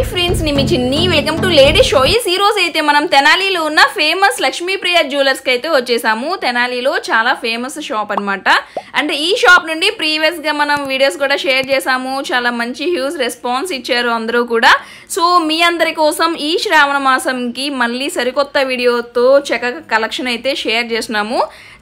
Hi friends, నేను చిన్ని welcome to lady షోయిస్. ఈ రోజు అయితే మనం తెనాలిలో ఉన్న ఫేమస్ లక్ష్మీప్రియ జ్యువెలర్స్ కి అయితే వచ్చేసాము. తెనాలిలో చాలా ఫేమస్ షాప్ అన్నమాట. అంటే ఈ షాప్ నుండి ప్రీవియస్ గా మనం వీడియోస్ కూడా షేర్ చేసాము. చాలా మంచి హ్యూజ్ రెస్పాన్స్ ఇచ్చారు అందరూ కూడా. సో మీ అందరి కోసం ఈ శ్రావణ మాసంకి మళ్ళీ సరికొత్త వీడియోతో చక్కగా కలెక్షన్ అయితే షేర్ చేస్తున్నాము.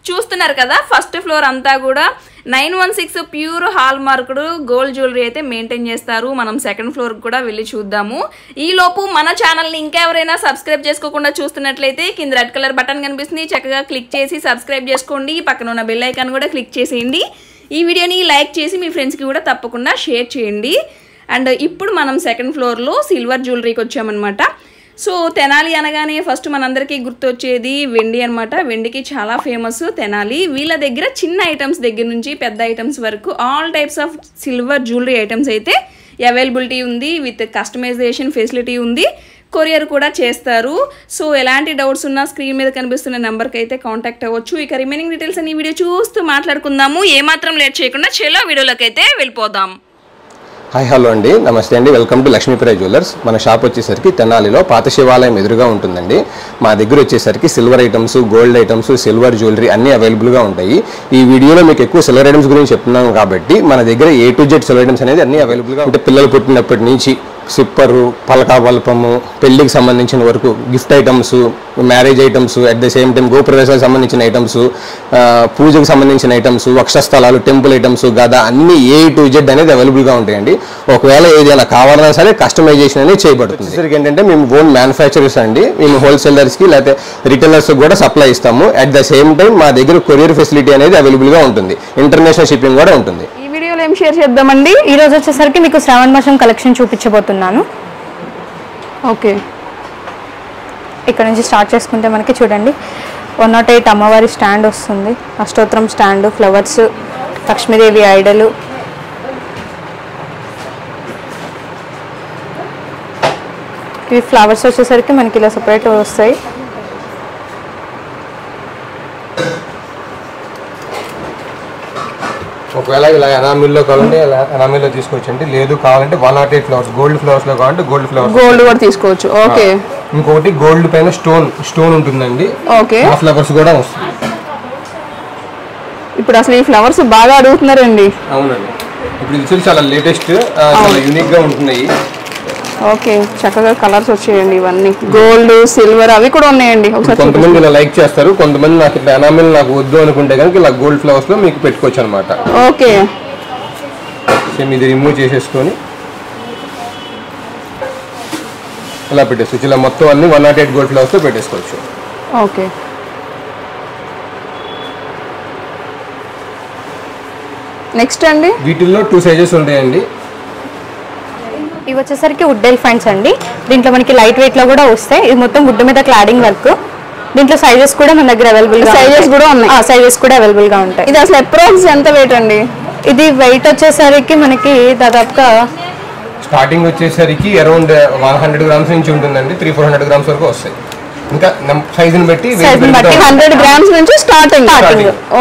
చూస్తున్నారు కదా, ఫస్ట్ ఫ్లోర్ అంతా కూడా 916 pure hall marked gold jewellery అయితే మెయింటైన్ చేస్తారు. మనం సెకండ్ ఫ్లోర్ కూడా వెళ్ళి చూద్దాము. ఈ లోపు మన ఛానల్ని ఇంకా ఎవరైనా సబ్స్క్రైబ్ చేసుకోకుండా చూస్తున్నట్లయితే కింద రెడ్ కలర్ బటన్ కనిపిస్తుంది, చక్కగా క్లిక్ చేసి సబ్స్క్రైబ్ చేసుకోండి. పక్కన ఉన్న బెల్ ఐకాన్ కూడా క్లిక్ చేసేయండి. ఈ వీడియోని లైక్ చేసి మీ ఫ్రెండ్స్కి కూడా తప్పకుండా షేర్ చేయండి. అండ్ ఇప్పుడు మనం సెకండ్ ఫ్లోర్లో సిల్వర్ జ్యువెలరీకి వచ్చామన్నమాట. సో తెనాలి అనగానే ఫస్ట్ మనందరికీ గుర్తొచ్చేది వెండి అనమాట. వెండికి చాలా ఫేమస్ తెనాలి. వీళ్ళ దగ్గర చిన్న ఐటమ్స్ దగ్గర నుంచి పెద్ద ఐటమ్స్ వరకు all types of silver jewellery items అయితే అవైలబిలిటీ ఉంది. విత్ కస్టమైజేషన్ ఫెసిలిటీ ఉంది. కొరియర్ కూడా చేస్తారు. సో ఎలాంటి డౌట్స్ ఉన్నా స్క్రీన్ మీద కనిపిస్తున్న నెంబర్కి అయితే కాంటాక్ట్ అవ్వచ్చు. ఇక రిమైనింగ్ డీటెయిల్స్ అన్ని వీడియో చూస్తూ మాట్లాడుకుందాము. ఏమాత్రం లేట్ చేయకుండా చలో వీడియోలోకి అయితే వెళ్ళిపోదాం. హాయ్ హలో అండి, నమస్తే అండి. Welcome to Lakshmipriya jewellers. మన షాప్ వచ్చేసరికి తెనాలిలో పాత శివాలయం ఎదురుగా ఉంటుందండి. మా దగ్గర వచ్చేసరికి silver items, gold items, silver jewellery అన్నీ అవైలబుల్గా ఉంటాయి. ఈ వీడియోలో మీకు ఎక్కువ సిల్వర్ ఐటమ్స్ గురించి చెప్తున్నాం కాబట్టి మన దగ్గర A to Z silver items అనేది అన్నీ అవైలబుల్గా ఉంటాయి. పిల్లలు పుట్టినప్పటి నుంచి సిప్పరు, పలకా బల్పము, పెళ్లికి సంబంధించిన వరకు gift items, marriage items, at the same time గోప్రవేశాలకు సంబంధించిన ఐటమ్స్, పూజకు సంబంధించిన ఐటమ్స్, వక్షస్థలాలు, టెంపుల్ ఐటమ్స్, గద అన్ని A to Z అనేది అవైలబుల్గా ఉంటాయండి. ఒకవేళ ఏదైనా కావాలన్నా సరే కస్టమైజేషన్ అనేది చేయబడుతుంది. సరికి ఏంటంటే మేము ఓన్ మ్యానుఫ్యాక్చరర్స్ అండి. మేము హోల్సేలర్స్కి లేకపోతే రిటైలర్స్కి కూడా సప్లై ఇస్తాము. అట్ ద సేమ్ టైం మా దగ్గర కొరియర్ ఫెసిలిటీ అనేది అవైలబుల్గా ఉంటుంది. ఇంటర్నేషనల్ షిప్పింగ్ కూడా ఉంటుంది. ఏం షేర్ చేద్దామండి. ఈ రోజు వచ్చేసరికి మీకు శ్రావణ మాసం కలెక్షన్ చూపించబోతున్నాను. ఓకే, ఇక్కడ నుంచి స్టార్ట్ చేసుకుంటే మనకి చూడండి 108 అమ్మవారి స్టాండ్ వస్తుంది, అష్టోత్తరం స్టాండ్, ఫ్లవర్స్, లక్ష్మీదేవి ఐడలు, ఇవి ఫ్లవర్స్ వచ్చేసరికి మనకి ఇలా సపరేట్ వస్తాయి. ఒకవేళ ఇలా ఎనామిల్లో కావాలంటే ఎనామిల్లో తీసుకోవచ్చండి. లేదు కావాలంటే 108 ఫ్లవర్స్, గోల్డ్ ఫ్లవర్స్ లో కావాలంటే గోల్డ్ ఫ్లవర్స్, గోల్డ్ కూడా తీసుకోవచ్చు. ఓకే, ఇంకొకటి గోల్డ్ పైన స్టోన్ ఉంటుందండి. ఓకే, ఆ ఫ్లవర్స్ కూడా వస్తుంది. ఇప్పుడు అసలు ఈ ఫ్లవర్స్ బాగా అడుగుతున్నారండి. అవునండి, ఇప్పుడు ఇది చాలా లేటెస్ట్, చాలా యూనిక్ గా ఉంటున్నాయి. ఓకే, చక్కగా కలర్స్ వచ్చాయండి. ఇవన్నీ గోల్డ్, సిల్వర్ అవి కూడా ఉన్నాయండి. కొంతమంది ఇలా లైక్ చేస్తారు, కొంతమంది నాకు ఇట్లా ఎనామిల్ నాకు వద్దు అనుకుంటే కనుక ఇలా గోల్డ్ ఫ్లవర్స్ లో మీకు పెట్టుకోవచ్చు అనమాట. ఓకే, సేమ్ ఇది రిమూవ్ చేసేసుకొని ఇలా పెట్టేసుకోవచ్చు. ఇలా మొత్తం అన్ని 108 గోల్డ్ ఫ్లవర్స్ లో పెట్టేసుకోవచ్చు. ఓకే, నెక్స్ట్ అండి వీటిల్లో 2 సైజెస్ ఉంటాయండి. ఇవి వచ్చేసరికి వుడ్ ఎలిఫెంట్స్ అండి. దీంట్లో మనకి లైట్ వెయిట్ లో కూడా వస్తాయి. ఇది మొత్తం వుడ్ మీద క్లాడింగ్ వర్క్. దీంట్లో సైజెస్ కూడా మన దగ్గర అవైలబుల్ సైజెస్ కూడా ఉన్నాయి. సైజెస్ కూడా అవైలబుల్ గా ఉంటాయి. ఇది అసలు అప్రాక్స్ ఎంత వెయిట్ అండి? ఇది వెయిట్ వచ్చేసరికి మనకి దాదాపుగా స్టార్టింగ్ వచ్చేసరికి అరౌండ్ 100 గ్రామ్స్ నుంచి ఉంటుందండి. 300-400 గ్రామ్స్ వరకు వస్తాయి. ఇంకా సైజుని బట్టి 100 గ్రామ్స్ నుంచి స్టార్టింగ్.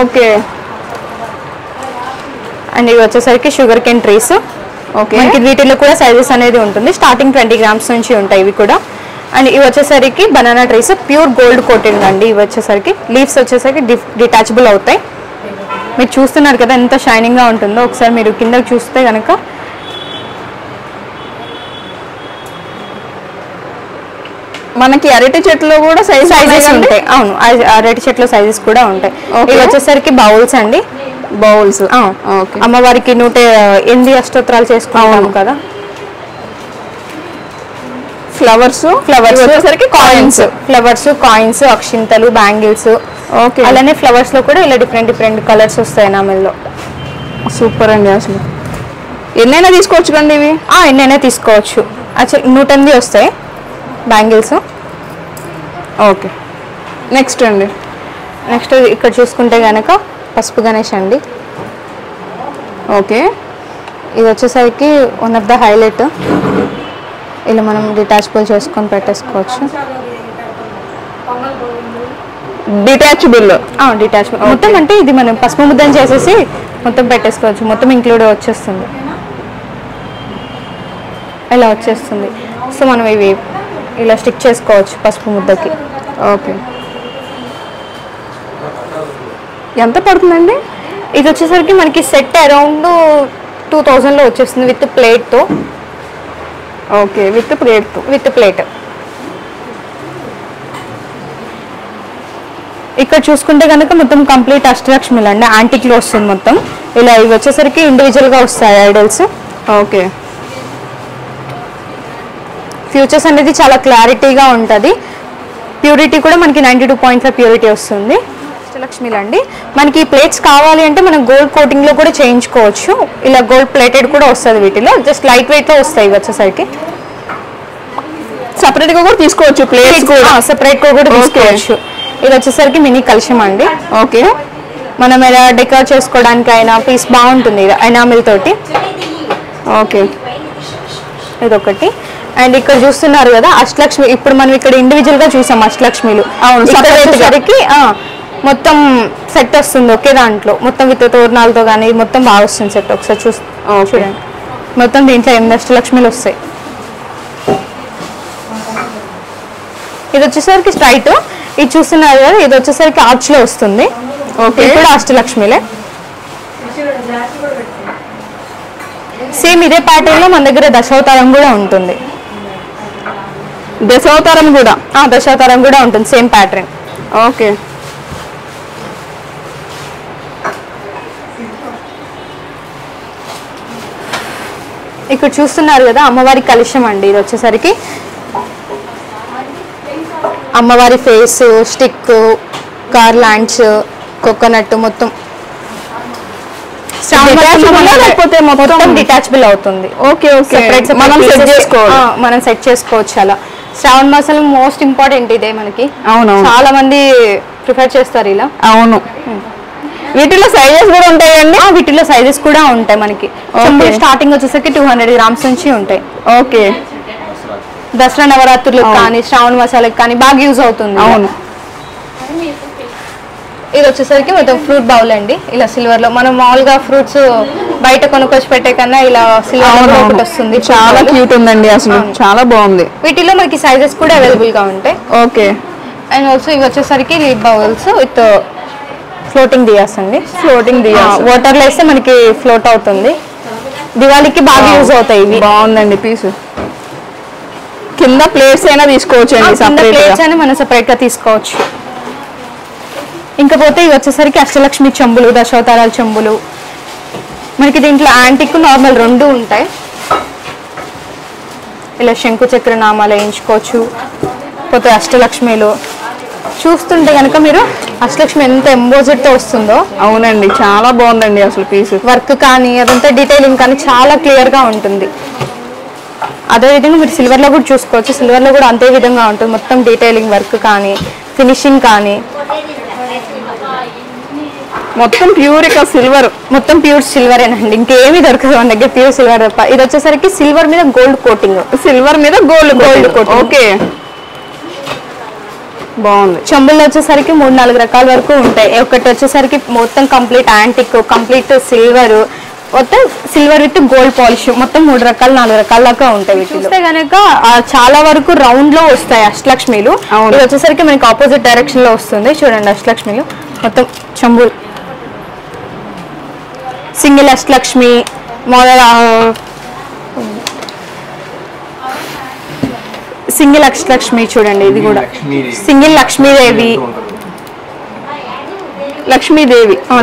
ఓకే, అండ్ ఇవి వచ్చేసరికి షుగర్ కేన్ ట్రీస్. ఓకే, మనకి వీటిలో కూడా సైజెస్ అనేది ఉంటుంది. స్టార్టింగ్ 20 గ్రామ్స్ నుంచి ఉంటాయి ఇవి కూడా. అండ్ ఇవి వచ్చేసరికి banana trees, pure gold coated అండి. ఇవి వచ్చేసరికి లీవ్స్ వచ్చేసరికి డిటాచబుల్ అవుతాయి. మీరు చూస్తున్నారు కదా ఎంత షైనింగ్ గా ఉంటుందో. ఒకసారి మీరు కిందకి చూస్తే కనుక మనకి అరటి చెట్లో కూడా సైజెస్ ఉంటాయి. అవును, అరటి చెట్ల సైజెస్ కూడా ఉంటాయి. ఇవి వచ్చేసరికి బౌల్స్ అండి. బౌల్స్ అమ్మవారికి 108 అష్టోత్తరాలు చేసుకుంటాము కదా. ఫ్లవర్స్ వచ్చేసరికి కాయిన్స్, అక్షింతలు, బ్యాంగిల్స్. ఓకే, అలానే ఫ్లవర్స్ లో కూడా ఇలా డిఫరెంట్ కలర్స్ వస్తాయి ఎనామిల్లో. సూపర్ అండి. అసలు ఎన్నైనా తీసుకోవచ్చు కండి ఇవి? ఎన్నైనా తీసుకోవచ్చు. యాక్చువల్లీ 108 వస్తాయి బ్యాంగిల్స్. ఓకే, నెక్స్ట్ అండి. నెక్స్ట్ ఇక్కడ చూసుకుంటే కనుక పసుపు గణేష్ అండి. ఓకే, ఇది వచ్చేసరికి వన్ ఆఫ్ ద హైలైట్. ఇలా మనం డిటాచబుల్ చేసుకొని పెట్టేసుకోవచ్చు. డిటాచబుల్ మొత్తం అంటే ఇది మనం పసుపు ముద్దం చేసేసి మొత్తం పెట్టేసుకోవచ్చు. మొత్తం ఇంక్లూడ్ వచ్చేస్తుంది. ఇలా వచ్చేస్తుంది. సో మనం ఇవి ఇలా స్టిక్ చేసుకోవచ్చు పసుపు ముద్దకి. ఓకే, ఎంత పడుతుందండి? ఇది వచ్చేసరికి మనకి సెట్ అరౌండ్ 2000లో వచ్చేస్తుంది విత్ ప్లేట్తో. Okay, with plate. ఇక్కడ చూసుకుంటే కనుక మొత్తం కంప్లీట్ అష్టలక్ష్మిలు అండి, యాంటిక్లో వస్తుంది మొత్తం. ఇలా ఇవి వచ్చేసరికి ఇండివిజువల్గా వస్తాయి ఐడల్స్. ఓకే, ఫ్యూచర్స్ అనేది చాలా క్లారిటీగా ఉంటుంది. ప్యూరిటీ కూడా మనకి 92.5 ప్యూరిటీ వస్తుంది. అష్టలక్ష్మిలు అండి. మనకి ప్లేట్స్ కావాలి అంటే మనం గోల్డ్ కోటింగ్లో కూడా చేయించుకోవచ్చు. ఇలా గోల్డ్ ప్లేటెడ్ కూడా వస్తుంది వీటిలో. జస్ట్ లైట్ వెయిట్లో వస్తాయి ఇవి వచ్చేసరికి. సపరేట్గా కూడా తీసుకోవచ్చు, ప్లేట్స్ కూడా సపరేట్గా కూడా తీసుకోవచ్చు. ఇది వచ్చేసరికి మినీ కలశం అండి. ఓకే, మనం ఇలా డెకరేట్ చేసుకోవడానికి అయినా పీస్ బాగుంటుంది ఇది ఎనామిల్ తోటి. ఓకే, ఇదొకటి. అండ్ ఇక్కడ చూస్తున్నారు కదా అష్టలక్ష్మి. ఇప్పుడు మనం ఇక్కడ ఇండివిజువల్ గా చూసాం అష్టలక్ష్మిలు. అవును, వచ్చేసరికి మొత్తం సెట్ వస్తుంది ఒకే దాంట్లో, మొత్తం విత్ తోరణాలతో కానీ మొత్తం బాగా వస్తుంది సెట్. ఒకసారి చూడండి, మొత్తం దీంట్లో 8 అష్టలక్ష్మిలు వస్తాయి. ఇది వచ్చేసరికి స్ట్రైట్. ఇది చూస్తున్నారు కదా, ఇది వచ్చేసరికి ఆర్చ్ లో వస్తుంది. ఓకే, ఇది కూడా అష్టలక్ష్మిలే. సేమ్ ఇదే ప్యాటర్న్ లో మన దగ్గర దశావతారం కూడా ఉంటుంది. దశావతారం కూడా ఉంటుంది, సేమ్ ప్యాటర్న్. ఓకే, ఇక్కడ చూస్తున్నారు కదా అమ్మవారి కలశం అండి. ఇది వచ్చేసరికి అమ్మవారి ఫేస్, స్టిక్, గార్లాండ్స్, కోకోనట్ మొత్తం మొత్తం డిటాచబుల్ అవుతుంది. ఓకే, మనం సెట్ చేసుకోవచ్చు అలా. శ్రావణ మాసంలో మోస్ట్ ఇంపార్టెంట్ ఇదే మనకి. అవును, చాలా మంది ప్రిఫర్ చేస్తారు ఇలా. అవును. వీటిలో సైజెస్ కూడా ఉంటాయండి? వీటిలో సైజెస్ కూడా ఉంటాయి మనకి. స్టార్టింగ్ వచ్చేసరికి 200 గ్రామ్స్ నుంచి ఉంటాయి. ఓకే, దసరా నవరాత్రులకు కానీ శ్రావణ మాసాలకు కానీ బాగా యూజ్ అవుతుంది. అవును. ఇది వచ్చేసరికి మొత్తం ఫ్రూట్ బౌల్ అండి. ఇలా సిల్వర్ లో మనం మామూలుగా ఫ్రూట్స్ బయట కొనుక్కొచ్చి పెట్టే కన్నా ఇలా సిల్వర్ ఒకటి వస్తుంది. చాలా క్యూట్ ఉందండి, అసలు చాలా బాగుంది. వీటిలో మనకి సైజెస్ కూడా అవైలబుల్ గా ఉంటాయి. ఓకే, అండ్ ఆల్సో ఇవి వచ్చేసరికి lead bowls with floating diyas అండి. వాటర్ లో వేస్తే మనకి ఫ్లోట్ అవుతుంది. దివాళీకి బాగా యూజ్ అవుతాయి ఇవి. బాగుందండి పీస్. కింద ప్లేట్స్ అయినా తీసుకోవచ్చు అండి, ప్లేట్స్ అయినా మనం సెపరేట్ గా తీసుకోవచ్చు. ఇంకపోతే ఇవి వచ్చేసరికి అష్టలక్ష్మి చెంబులు, దశావతారాల చెంబులు. మనకి దీంట్లో యాంటిక్ నార్మల్ రెండు ఉంటాయి. ఇలా శంకు చక్ర నామాలు వేయించుకోవచ్చు. పోతే అష్టలక్ష్మిలు చూస్తుంటే కనుక మీరు అష్టలక్ష్మి ఎంత ఎంబోజెడ్ తో వస్తుందో. అవునండి, చాలా బాగుందండి అసలు పీస్. వర్క్ కానీ అదంతా డీటెయిలింగ్ కానీ చాలా క్లియర్ గా ఉంటుంది. అదేవిధంగా మీరు సిల్వర్ లో కూడా చూసుకోవచ్చు. సిల్వర్ లో కూడా అంతే విధంగా ఉంటుంది. మొత్తం డీటెయిలింగ్ వర్క్ కానీ ఫినిషింగ్ కానీ మొత్తం ప్యూర్ సిల్వర్, మొత్తం ప్యూర్ సిల్వరేనండి. ఇంకేమీ దొరకదు మన దగ్గర, ప్యూర్ సిల్వర్ తప్ప. ఇది వచ్చేసరికి సిల్వర్ మీద గోల్డ్ కోటింగ్. కోటింగ్. ఓకే, బాగుంది. చెంబుల్లో వచ్చేసరికి 3-4 రకాల వరకు ఉంటాయి. ఒకటి వచ్చేసరికి మొత్తం కంప్లీట్ యాంటిక్, కంప్లీట్ సిల్వర్, మొత్తం సిల్వర్ విత్ గోల్డ్ పాలిష్, మొత్తం 3-4 రకాల దాకా ఉంటాయి. చూస్తే కనుక చాలా వరకు రౌండ్ లో వస్తాయి అష్టలక్ష్మిలు. ఇది వచ్చేసరికి మనకి ఆపోజిట్ డైరెక్షన్ లో వస్తుంది. చూడండి అష్టలక్ష్మిలు మొత్తం చెంబులు. సింగిల్ అష్టలక్ష్మి, సింగిల్ అష్టలక్ష్మి చూడండి. ఇది కూడా సింగిల్ లక్ష్మీదేవి,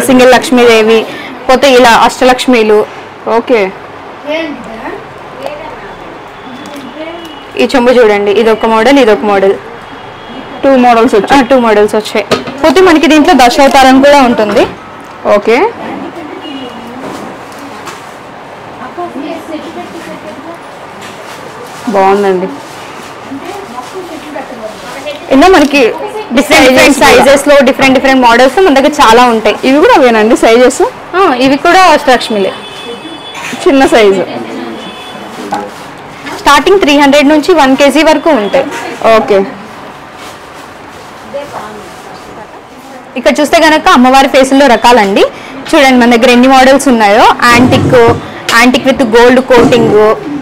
సింగిల్ లక్ష్మీదేవి. పోతే ఇలా అష్టలక్ష్మిలు. ఓకే, ఈ చెంబు చూడండి, ఇదొక మోడల్, ఇదొక మోడల్. 2 మోడల్స్ వచ్చాయి. పోతే మనకి దీంట్లో దశావతారం కూడా ఉంటుంది. ఓకే, బాగుందండి. ఎన్నో మనకి డిఫరెంట్ సైజెస్ లో డిఫరెంట్ మోడల్స్ మన దగ్గర చాలా ఉంటాయి. ఇవి కూడా అవేనండి సైజెస్? ఇవి కూడా అష్టలక్ష్మిలే, చిన్న సైజు. స్టార్టింగ్ 300 నుంచి 1 kg వరకు ఉంటాయి. ఓకే, ఇక్కడ చూస్తే కనుక అమ్మవారి ఫేసుల్లో రకాలండి. చూడండి మన దగ్గర ఎన్ని మోడల్స్ ఉన్నాయో. యాంటిక్ విత్ గోల్డ్ కోటింగ్,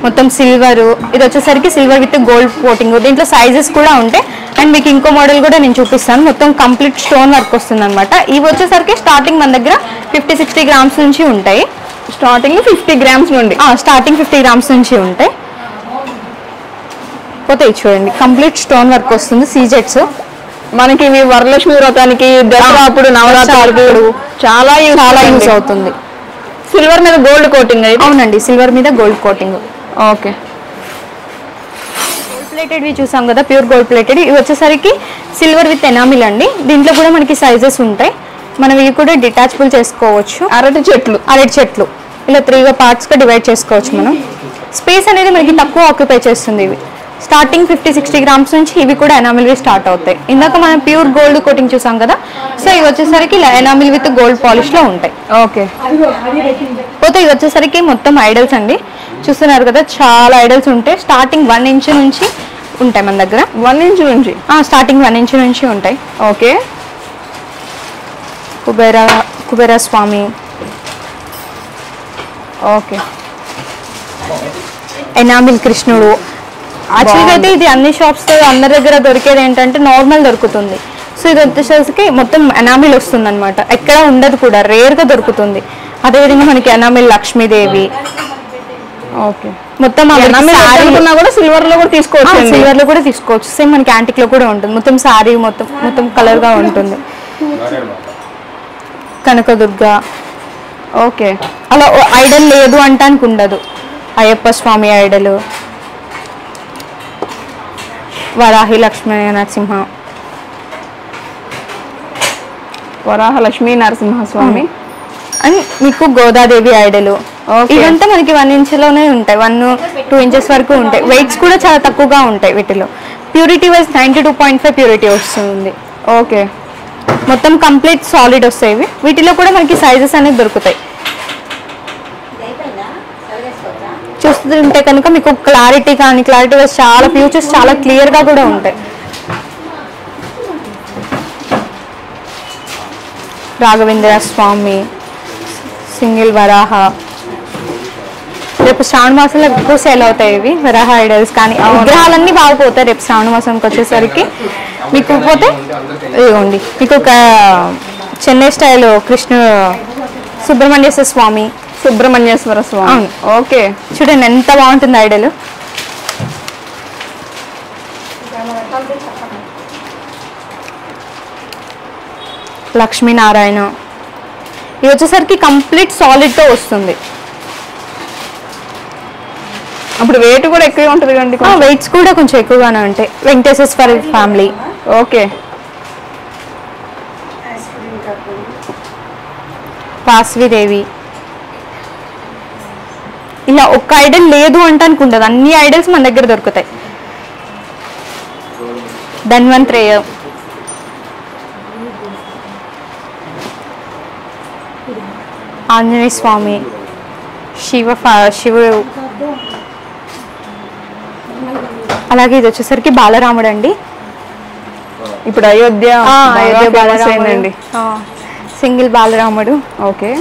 మొత్తం సిల్వర్. ఇది వచ్చేసరికి సిల్వర్ విత్ గోల్డ్ కోటింగ్. దీంట్లో సైజెస్ కూడా ఉంటాయి. అండ్ మీకు ఇంకో మోడల్ కూడా నేను చూపిస్తాను. మొత్తం కంప్లీట్ స్టోన్ వర్క్ వస్తుంది అనమాట. ఇవి వచ్చేసరికి స్టార్టింగ్ మన దగ్గర 50-60 గ్రామ్స్ నుంచి ఉంటాయి. స్టార్టింగ్ 50 గ్రామ్స్ నుండి స్టార్టింగ్ 50 గ్రామ్స్ నుంచి ఉంటాయి. పోతే చూడండి కంప్లీట్ స్టోన్ వర్క్ వస్తుంది. సీజెట్స్ మనకి ఇవి వరలక్ష్మి వ్రతానికి, దసరా అప్పుడు, నవరాత్రులు చాలా యూజ్ అవుతుంది. సిల్వర్ మీద గోల్డ్ కోటింగ్ అయితే. అవునండి, సిల్వర్ మీద gold coating. Okay. Gold plated చూసాం కదా, ప్యూర్ గోల్డ్ ప్లేటెడ్. ఇవి వచ్చేసరికి సిల్వర్ విత్ ఎనామిల్ అండి. దీంట్లో కూడా మనకి సైజెస్ ఉంటాయి. మనం ఇవి కూడా డిటాచబుల్ చేసుకోవచ్చు. అరటి చెట్లు ఇలా 3 పార్ట్స్గా డివైడ్ చేసుకోవచ్చు. మనం స్పేస్ అనేది మనకి తక్కువ ఆక్యుపై చేస్తుంది. ఇవి స్టార్టింగ్ 50-60 గ్రామ్స్ నుంచి ఇవి కూడా ఎనామిల్వి స్టార్ట్ అవుతాయి. ఇందాక మనం ప్యూర్ గోల్డ్ కోటింగ్ చూసాం కదా, సో ఇవి వచ్చేసరికి ఎనామిల్ విత్ గోల్డ్ పాలిష్లో ఉంటాయి. ఓకే. పోతే ఇవి వచ్చేసరికి మొత్తం ఐడల్స్ అండి. చూస్తున్నారు కదా, చాలా ఐడల్స్ ఉంటాయి. స్టార్టింగ్ 1 ఇంచ్ నుంచి ఉంటాయి మన దగ్గర. 1 ఇంచ్ నుంచి స్టార్టింగ్ 1 ఇంచ్ నుంచి ఉంటాయి. ఓకే. కుబేరా స్వామి. ఓకే. ఎనామిల్ కృష్ణుడు. యాక్చువల్గా అయితే ఇది అన్ని షాప్స్తో అందరి దగ్గర దొరికేది ఏంటంటే నార్మల్ దొరుకుతుంది. సో ఇది వచ్చేసరికి మొత్తం ఎనామిల్ వస్తుంది అనమాట. ఎక్కడ ఉండదు కూడా, రేర్గా దొరుకుతుంది. అదేవిధంగా మనకి ఎనామిల్ లక్ష్మీదేవి. ఓకే. మొత్తం కూడా సిల్వర్ లో కూడా తీసుకోవచ్చు. సిల్వర్ లో కూడా తీసుకోవచ్చు. సేమ్ మనకి యాంటిక్ లో కూడా ఉంటుంది. మొత్తం శారీ మొత్తం కలర్ గా ఉంటుంది. కనకదుర్గ. ఓకే. అలా ఐడల్ లేదు అంటానికి ఉండదు. అయ్యప్ప స్వామి ఐడల్, వరాహి లక్ష్మీ నరసింహ, వరాహ లక్ష్మీ నరసింహస్వామి అండ్ మీకు గోదాదేవి ఐడలు. ఇవంతా మనకి 1 ఇంచ్లోనే ఉంటాయి. 1-2 ఇంచెస్ వరకు ఉంటాయి. వెయిట్స్ కూడా చాలా తక్కువగా ఉంటాయి వీటిలో. ప్యూరిటీ వైజ్ 92.5 ప్యూరిటీ వస్తుంది. ఓకే. మొత్తం కంప్లీట్ సాలిడ్ వస్తాయి. వీటిలో కూడా మనకి సైజెస్ అనేది దొరుకుతాయి. చూస్తుంటే కనుక మీకు క్లారిటీ వైజ్ చాలా ఫ్యూచర్స్ చాలా క్లియర్గా కూడా ఉంటాయి. రాఘవేంద్ర స్వామి, సింగిల్ వరాహ. రేపు శ్రావణ మాసంలో ఎక్కువ సేల్ అవుతాయి ఇవి వరాహ ఐడల్స్. కానీ విగ్రహాలన్నీ బాగుపోతాయి రేపు శ్రావణ మాసంకి వచ్చేసరికి. మీకు పోతే ఇదిగోండి, మీకు ఒక చెన్నై స్టైల్ సుబ్రహ్మణ్యేశ్వర స్వామి. ఓకే. చూడండి ఎంత బాగుంటుంది ఐడల్. లక్ష్మీనారాయణ. ఇది వచ్చేసరికి కంప్లీట్ సాలిడ్ తో వస్తుంది. అప్పుడు వెయిట్ కూడా ఎక్కువ ఉంటుంది కండి. వెయిట్స్ కూడా కొంచెం ఎక్కువగానే ఉంటాయి. వెంకటేశ్వర ఫ్యామిలీ. ఓకే. వాసవిదేవి. ఇలా ఒక్క ఐడల్ లేదు అంటానికి ఉండదు. అన్ని ఐడల్స్ మన దగ్గర దొరుకుతాయి. ధన్వంతరేయ. ఆంజనేయ స్వామి, శివుడు. అలాగే ఇది వచ్చేసరికి బాలరాముడు అండి. ఇప్పుడు అయోధ్య బాలరాముడు, సింగిల్ బాలరాముడు. ఓకే.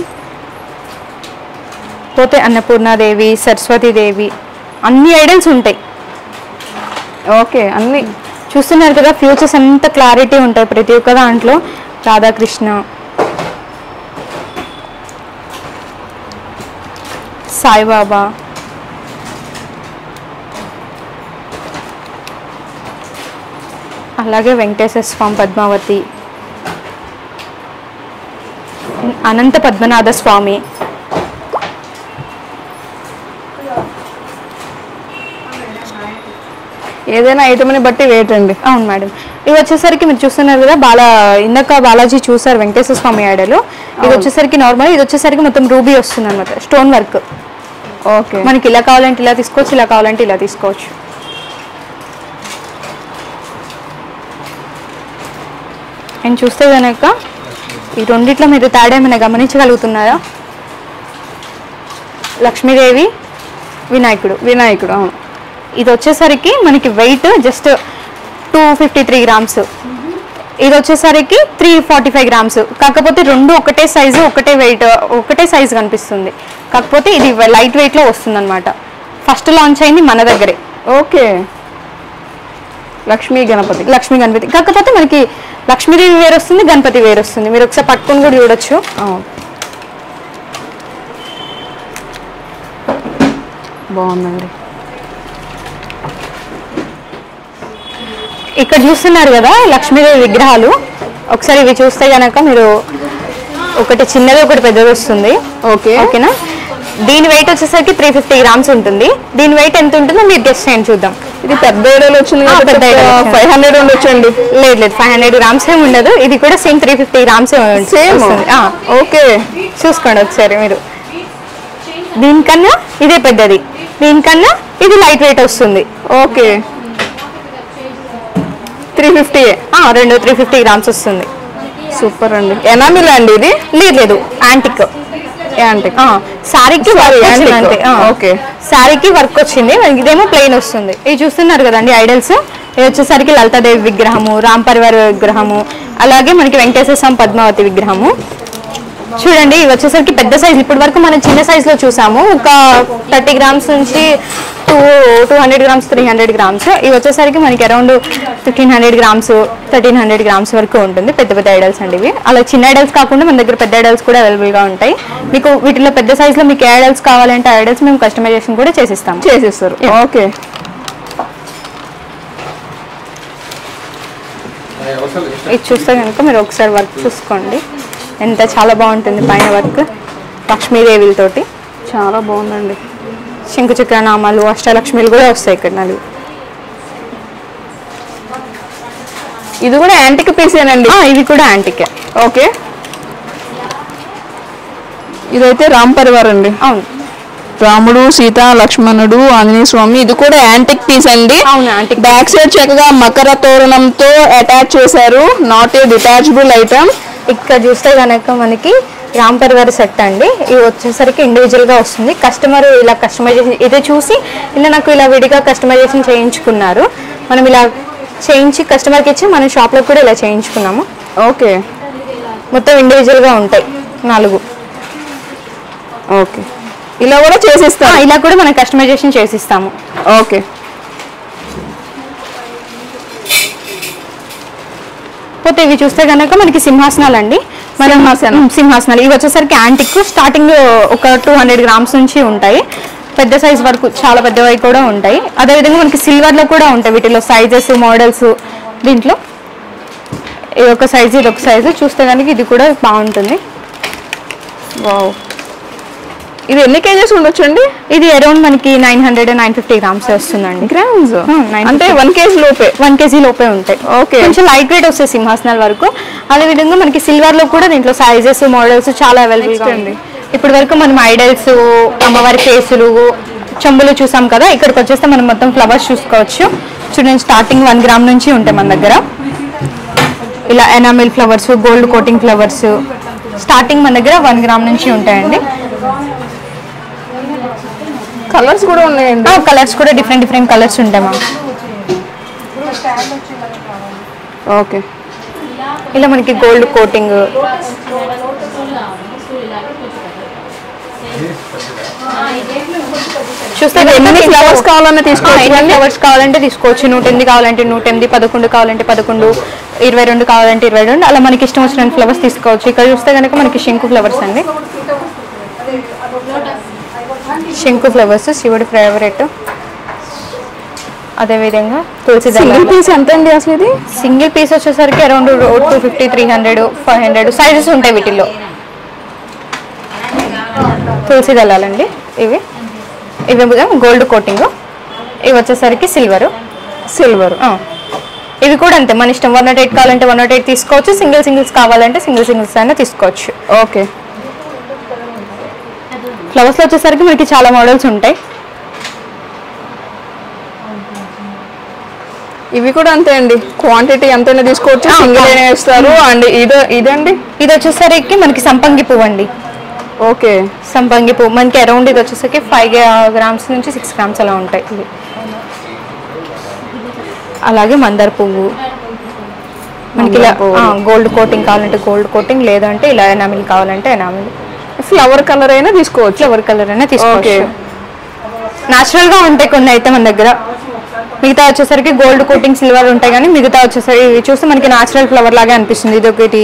పోతే అన్నపూర్ణాదేవి, సరస్వతీదేవి, అన్ని ఐడల్స్ ఉంటాయి. ఓకే. అన్ని చూస్తున్నారు కదా, ఫ్యూచర్స్ ఎంత క్లారిటీ ఉంటాయి ప్రతి ఒక్క దాంట్లో. రాధాకృష్ణ, సాయిబాబా, అలాగే వెంకటేశ్వర స్వామి, పద్మావతి, అనంత పద్మనాభ స్వామి. ఏదైనా ఐటమ్ని బట్టి వెయిట్ అండి. అవును మేడం. ఇవి వచ్చేసరికి మీరు చూస్తున్నారు కదా, ఇందాక బాలాజీ చూసారు వెంకటేశ్వర స్వామి ఐడలు. ఇది వచ్చేసరికి నార్మల్. ఇది వచ్చేసరికి మొత్తం రూబీ వస్తుంది అనమాట, స్టోన్ వర్క్. ఓకే. మనకి ఇలా కావాలంటే ఇలా తీసుకోవచ్చు, ఇలా కావాలంటే ఇలా తీసుకోవచ్చు. అండ్ చూస్తే కనుక ఈ రెండిట్లో మీరు తేడా ఏమైనా గమనించగలుగుతున్నారా? లక్ష్మీదేవి, వినాయకుడు. అవును. ఇది వచ్చేసరికి మనకి వెయిట్ జస్ట్ 253 గ్రామ్స్. ఇది వచ్చేసరికి 345 గ్రామ్స్. కాకపోతే రెండు ఒకటే సైజు, ఒకటే వెయిట్, ఒకటే సైజు కనిపిస్తుంది. కాకపోతే ఇది లైట్ వెయిట్ లో వస్తుంది అనమాట. ఫస్ట్ లాంచ్ అయింది మన దగ్గరే. ఓకే, లక్ష్మీ గణపతి. కాకపోతే మనకి లక్ష్మీదేవి వేరు వస్తుంది, గణపతి వేరు వస్తుంది. మీరు ఒకసారి పట్టుకొని కూడా చూడొచ్చు. బాగుందండి. ఇక్కడ చూస్తున్నారు కదా లక్ష్మీదేవి విగ్రహాలు. ఒకసారి ఇవి చూస్తే గనక మీరు ఒకటి చిన్నది ఒకటి పెద్దది వస్తుంది. ఓకేనా. దీని వెయిట్ వచ్చేసరికి 350 గ్రామ్స్ ఉంటుంది. దీని వెయిట్ ఎంత ఉంటుందో మీరు గెస్ట్ చేయండి చూద్దాం. ఇది పెద్ద ఐడల్ వచ్చింది, పెద్ద 500 ఉండొచ్చండి. లేదు 500 గ్రామ్స్ ఏమి ఉండదు. ఇది కూడా సేమ్ 350 గ్రామ్స్ సేమ్. ఓకే, చూసుకోండి ఒకసారి మీరు. దీనికన్నా ఇదే పెద్దది, దీనికన్నా ఇది లైట్ వెయిట్ వస్తుంది. ఓకే, 350. రెండు 350 గ్రామ్స్ వస్తుంది. సూపర్ అండి. ఎనామిల్ అండి ఇది? లేదు యాంటిక్. శారీకి ఓకే, శారీకి వర్క్ వచ్చింది. ఇదేమో ప్లెయిన్ వస్తుంది. ఇది చూస్తున్నారు కదండి ఐడల్స్. ఇది వచ్చేసరికి లలితాదేవి విగ్రహము, రామ్ పరివార్ విగ్రహము, అలాగే మనకి వెంకటేశ్వర స్వామి పద్మావతి విగ్రహము. చూడండి ఇవి వచ్చేసరికి పెద్ద సైజ్. ఇప్పటి వరకు మనం చిన్న సైజ్ లో చూసాము. ఒక 30 గ్రామ్స్ నుంచి 200 గ్రామ్స్ 300 గ్రామ్స్. ఇవి వచ్చేసరికి మనకి అరౌండ్ 1500 గ్రామ్స్ 1300 గ్రామ్స్ వరకు ఉంటుంది. పెద్ద పెద్ద ఐడల్స్ అండి ఇవి. అలా చిన్న ఐడల్స్ కాకుండా మన దగ్గర పెద్ద ఐడల్స్ కూడా అవైలబుల్ గా ఉంటాయి. మీకు వీటిలో పెద్ద సైజ్ లో మీకు ఏ ఐడల్స్ కావాలంటే ఐడల్స్ మేము కస్టమైజేషన్ కూడా చేసిస్తారు. ఓకే, ఇది చూస్తే కనుక మీరు ఒకసారి వర్క్ చూసుకోండి. ఎంత చాలా బాగుంటుంది పైన వర్క్. లక్ష్మీదేవిలతోటి చాలా బాగుందండి. శంకు చక్ర నామాలు, అష్టలక్ష్మిలు కూడా వస్తాయి ఇక్కడ 4. ఇది కూడా యాంటిక్ పీసేనండి? ఇవి కూడా యాంటిక్. ఓకే, ఇదైతే రామ్ పరివార్ అండి. అవును, రాముడు, సీత, లక్ష్మణుడు, ఆంజనేయ స్వామి. ఇది కూడా యాంటిక్ పీస్ అండి. అవును, యాంటిక్. బ్యాక్ సైడ్ చక్కగా మకర తోరణంతో అటాచ్ చేశారు. Not a detachable item. ఇక్కడ చూస్తే కనుక మనకి రామ్ పరివార్ సెట్ అండి. ఇవి వచ్చేసరికి ఇండివిజువల్ గా వస్తుంది. కస్టమర్ ఇలా కస్టమైజేషన్ ఇదే చూసి ఇలా నాకు ఇలా విడిగా కస్టమైజేషన్ చేయించుకున్నారు. మనం ఇలా చేయించి కస్టమర్కి ఇచ్చి మనం షాప్ లో కూడా ఇలా చేయించుకున్నాము. ఓకే, మొత్తం ఇండివిజువల్ గా ఉంటాయి 4. ఓకే, ఇలా కూడా చేసిస్తాం. ఇలా కూడా మనం కస్టమైజేషన్ చేసిస్తాము. ఓకే, పోతే ఇవి చూస్తే కనుక మనకి సింహాసనాలు అండి. సింహాసనాలు ఇవి వచ్చేసరికి యాంటిక్. స్టార్టింగ్ ఒక 200 గ్రామ్స్ నుంచి ఉంటాయి. పెద్ద సైజ్ వరకు చాలా పెద్దవి కూడా ఉంటాయి. అదేవిధంగా మనకి సిల్వర్ లో కూడా ఉంటాయి. వీటిలో సైజెస్, మోడల్స్. దీంట్లో ఇది ఒక సైజు, ఇది ఒక సైజు. చూస్తే కనుక ఇది కూడా బాగుంటుంది. వావ్, ఇది ఎన్ని కేజెస్ ఉండొచ్చండి? ఇది అరౌండ్ మనకి 900-950 గ్రామ్స్ వస్తుందండి. గ్రామ్స్ అంటే 1 కేజీ లోపే? 1 కేజీ లోపే ఉంటాయి. ఓకే, కొంచెం లైట్ వెయిట్ వస్తాయి సింహాసనాల వరకు. అదేవిధంగా మనకి సిల్వర్ లో కూడా దీంట్లో సైజెస్, మోడల్స్ చాలా అవైలబుల్ గా ఉంది. ఇప్పటి వరకు మనం ఐడల్స్, అమ్మవారి ఫేసులు, చెంబులు చూసాం కదా. ఇక్కడికి వచ్చేస్తే మనం మొత్తం ఫ్లవర్స్ చూసుకోవచ్చు. చూడండి స్టార్టింగ్ 1 గ్రామ్ నుంచి ఉంటాయి మన దగ్గర. ఇలా enamel flowers, gold coating flowers starting మన దగ్గర 1 గ్రామ్ నుంచి ఉంటాయండి. కలర్స్ కూడా ఉన్నాయండి? కలర్స్ కూడా డిఫరెంట్ కలర్స్ ఉంటాయి మ్యామ్. ఓకే, ఇలా మనకి గోల్డ్ కోటింగ్. చూస్తే ఎన్ని ఫ్లవర్స్ కావాలన్నా తీసుకోవచ్చు. ఎన్ని ఫ్లవర్స్ కావాలంటే తీసుకోవచ్చు. 108 కావాలంటే 108, 11 కావాలంటే 11, 22 కావాలంటే 22. అలా మనకి ఇష్టం వచ్చిన ఫ్లవర్స్ తీసుకోవచ్చు. ఇక్కడ చూస్తే కనుక మనకి శంకు ఫ్లవర్స్ అండి. శంకు ఫ్లవర్స్ శివుడి ఫేవరెట్. అదేవిధంగా తులసి సింగిల్ పీస్ ఎంత అండి అసలు? ఇది సింగిల్ పీస్ వచ్చేసరికి అరౌండ్ 250, 300, 500 సైజెస్ ఉంటాయి వీటిల్లో. తులసి దళాలండి ఇవి. ఇవి గోల్డ్ కోటింగ్. ఇవి వచ్చేసరికి సిల్వర్. ఇవి కూడా అంతే మన ఇష్టం. 108 కావాలంటే 108 తీసుకోవచ్చు. సింగిల్స్ కావాలంటే సింగిల్స్ అయినా తీసుకోవచ్చు. ఓకే, ఫ్లవర్స్ లో వచ్చేసరికి మనకి చాలా మోడల్స్ ఉంటాయి. ఇవి కూడా అంతే అండి. క్వాంటిటీ ఎంతైనా తీసుకోవచ్చు, సింగిల్ అయినా ఇస్తారు. అండ్ ఇదండి, ఇది వచ్చేసరికి మనకి సంపంగి పువ్వు అండి. ఓకే, సంపంగి పువ్వు మనకి అరౌండ్ ఇది వచ్చేసరికి 5 గ్రామ్స్ నుంచి 6 గ్రామ్స్ అలా ఉంటాయి ఇవి. అలాగే మందార పువ్వు మనకి ఇలా గోల్డ్ కోటింగ్ కావాలంటే గోల్డ్ కోటింగ్, లేదంటే ఇలా ఎనామిల్ కావాలంటే ఎనామిల్. ఫ్లవర్ కలర్ అయినా తీసుకోవచ్చు. ఫ్లవర్ కలర్ అయినా తీసుకోవచ్చు. న్యాచురల్ గా ఉంటాయి కొన్ని అయితే మన దగ్గర. మిగతా వచ్చేసరికి గోల్డ్ కోటింగ్ సిల్వర్ ఉంటాయి, కానీ మిగతా వచ్చేసరికి చూస్తే మనకి న్యాచురల్ ఫ్లవర్ లాగా అనిపిస్తుంది. ఇది ఒకటి.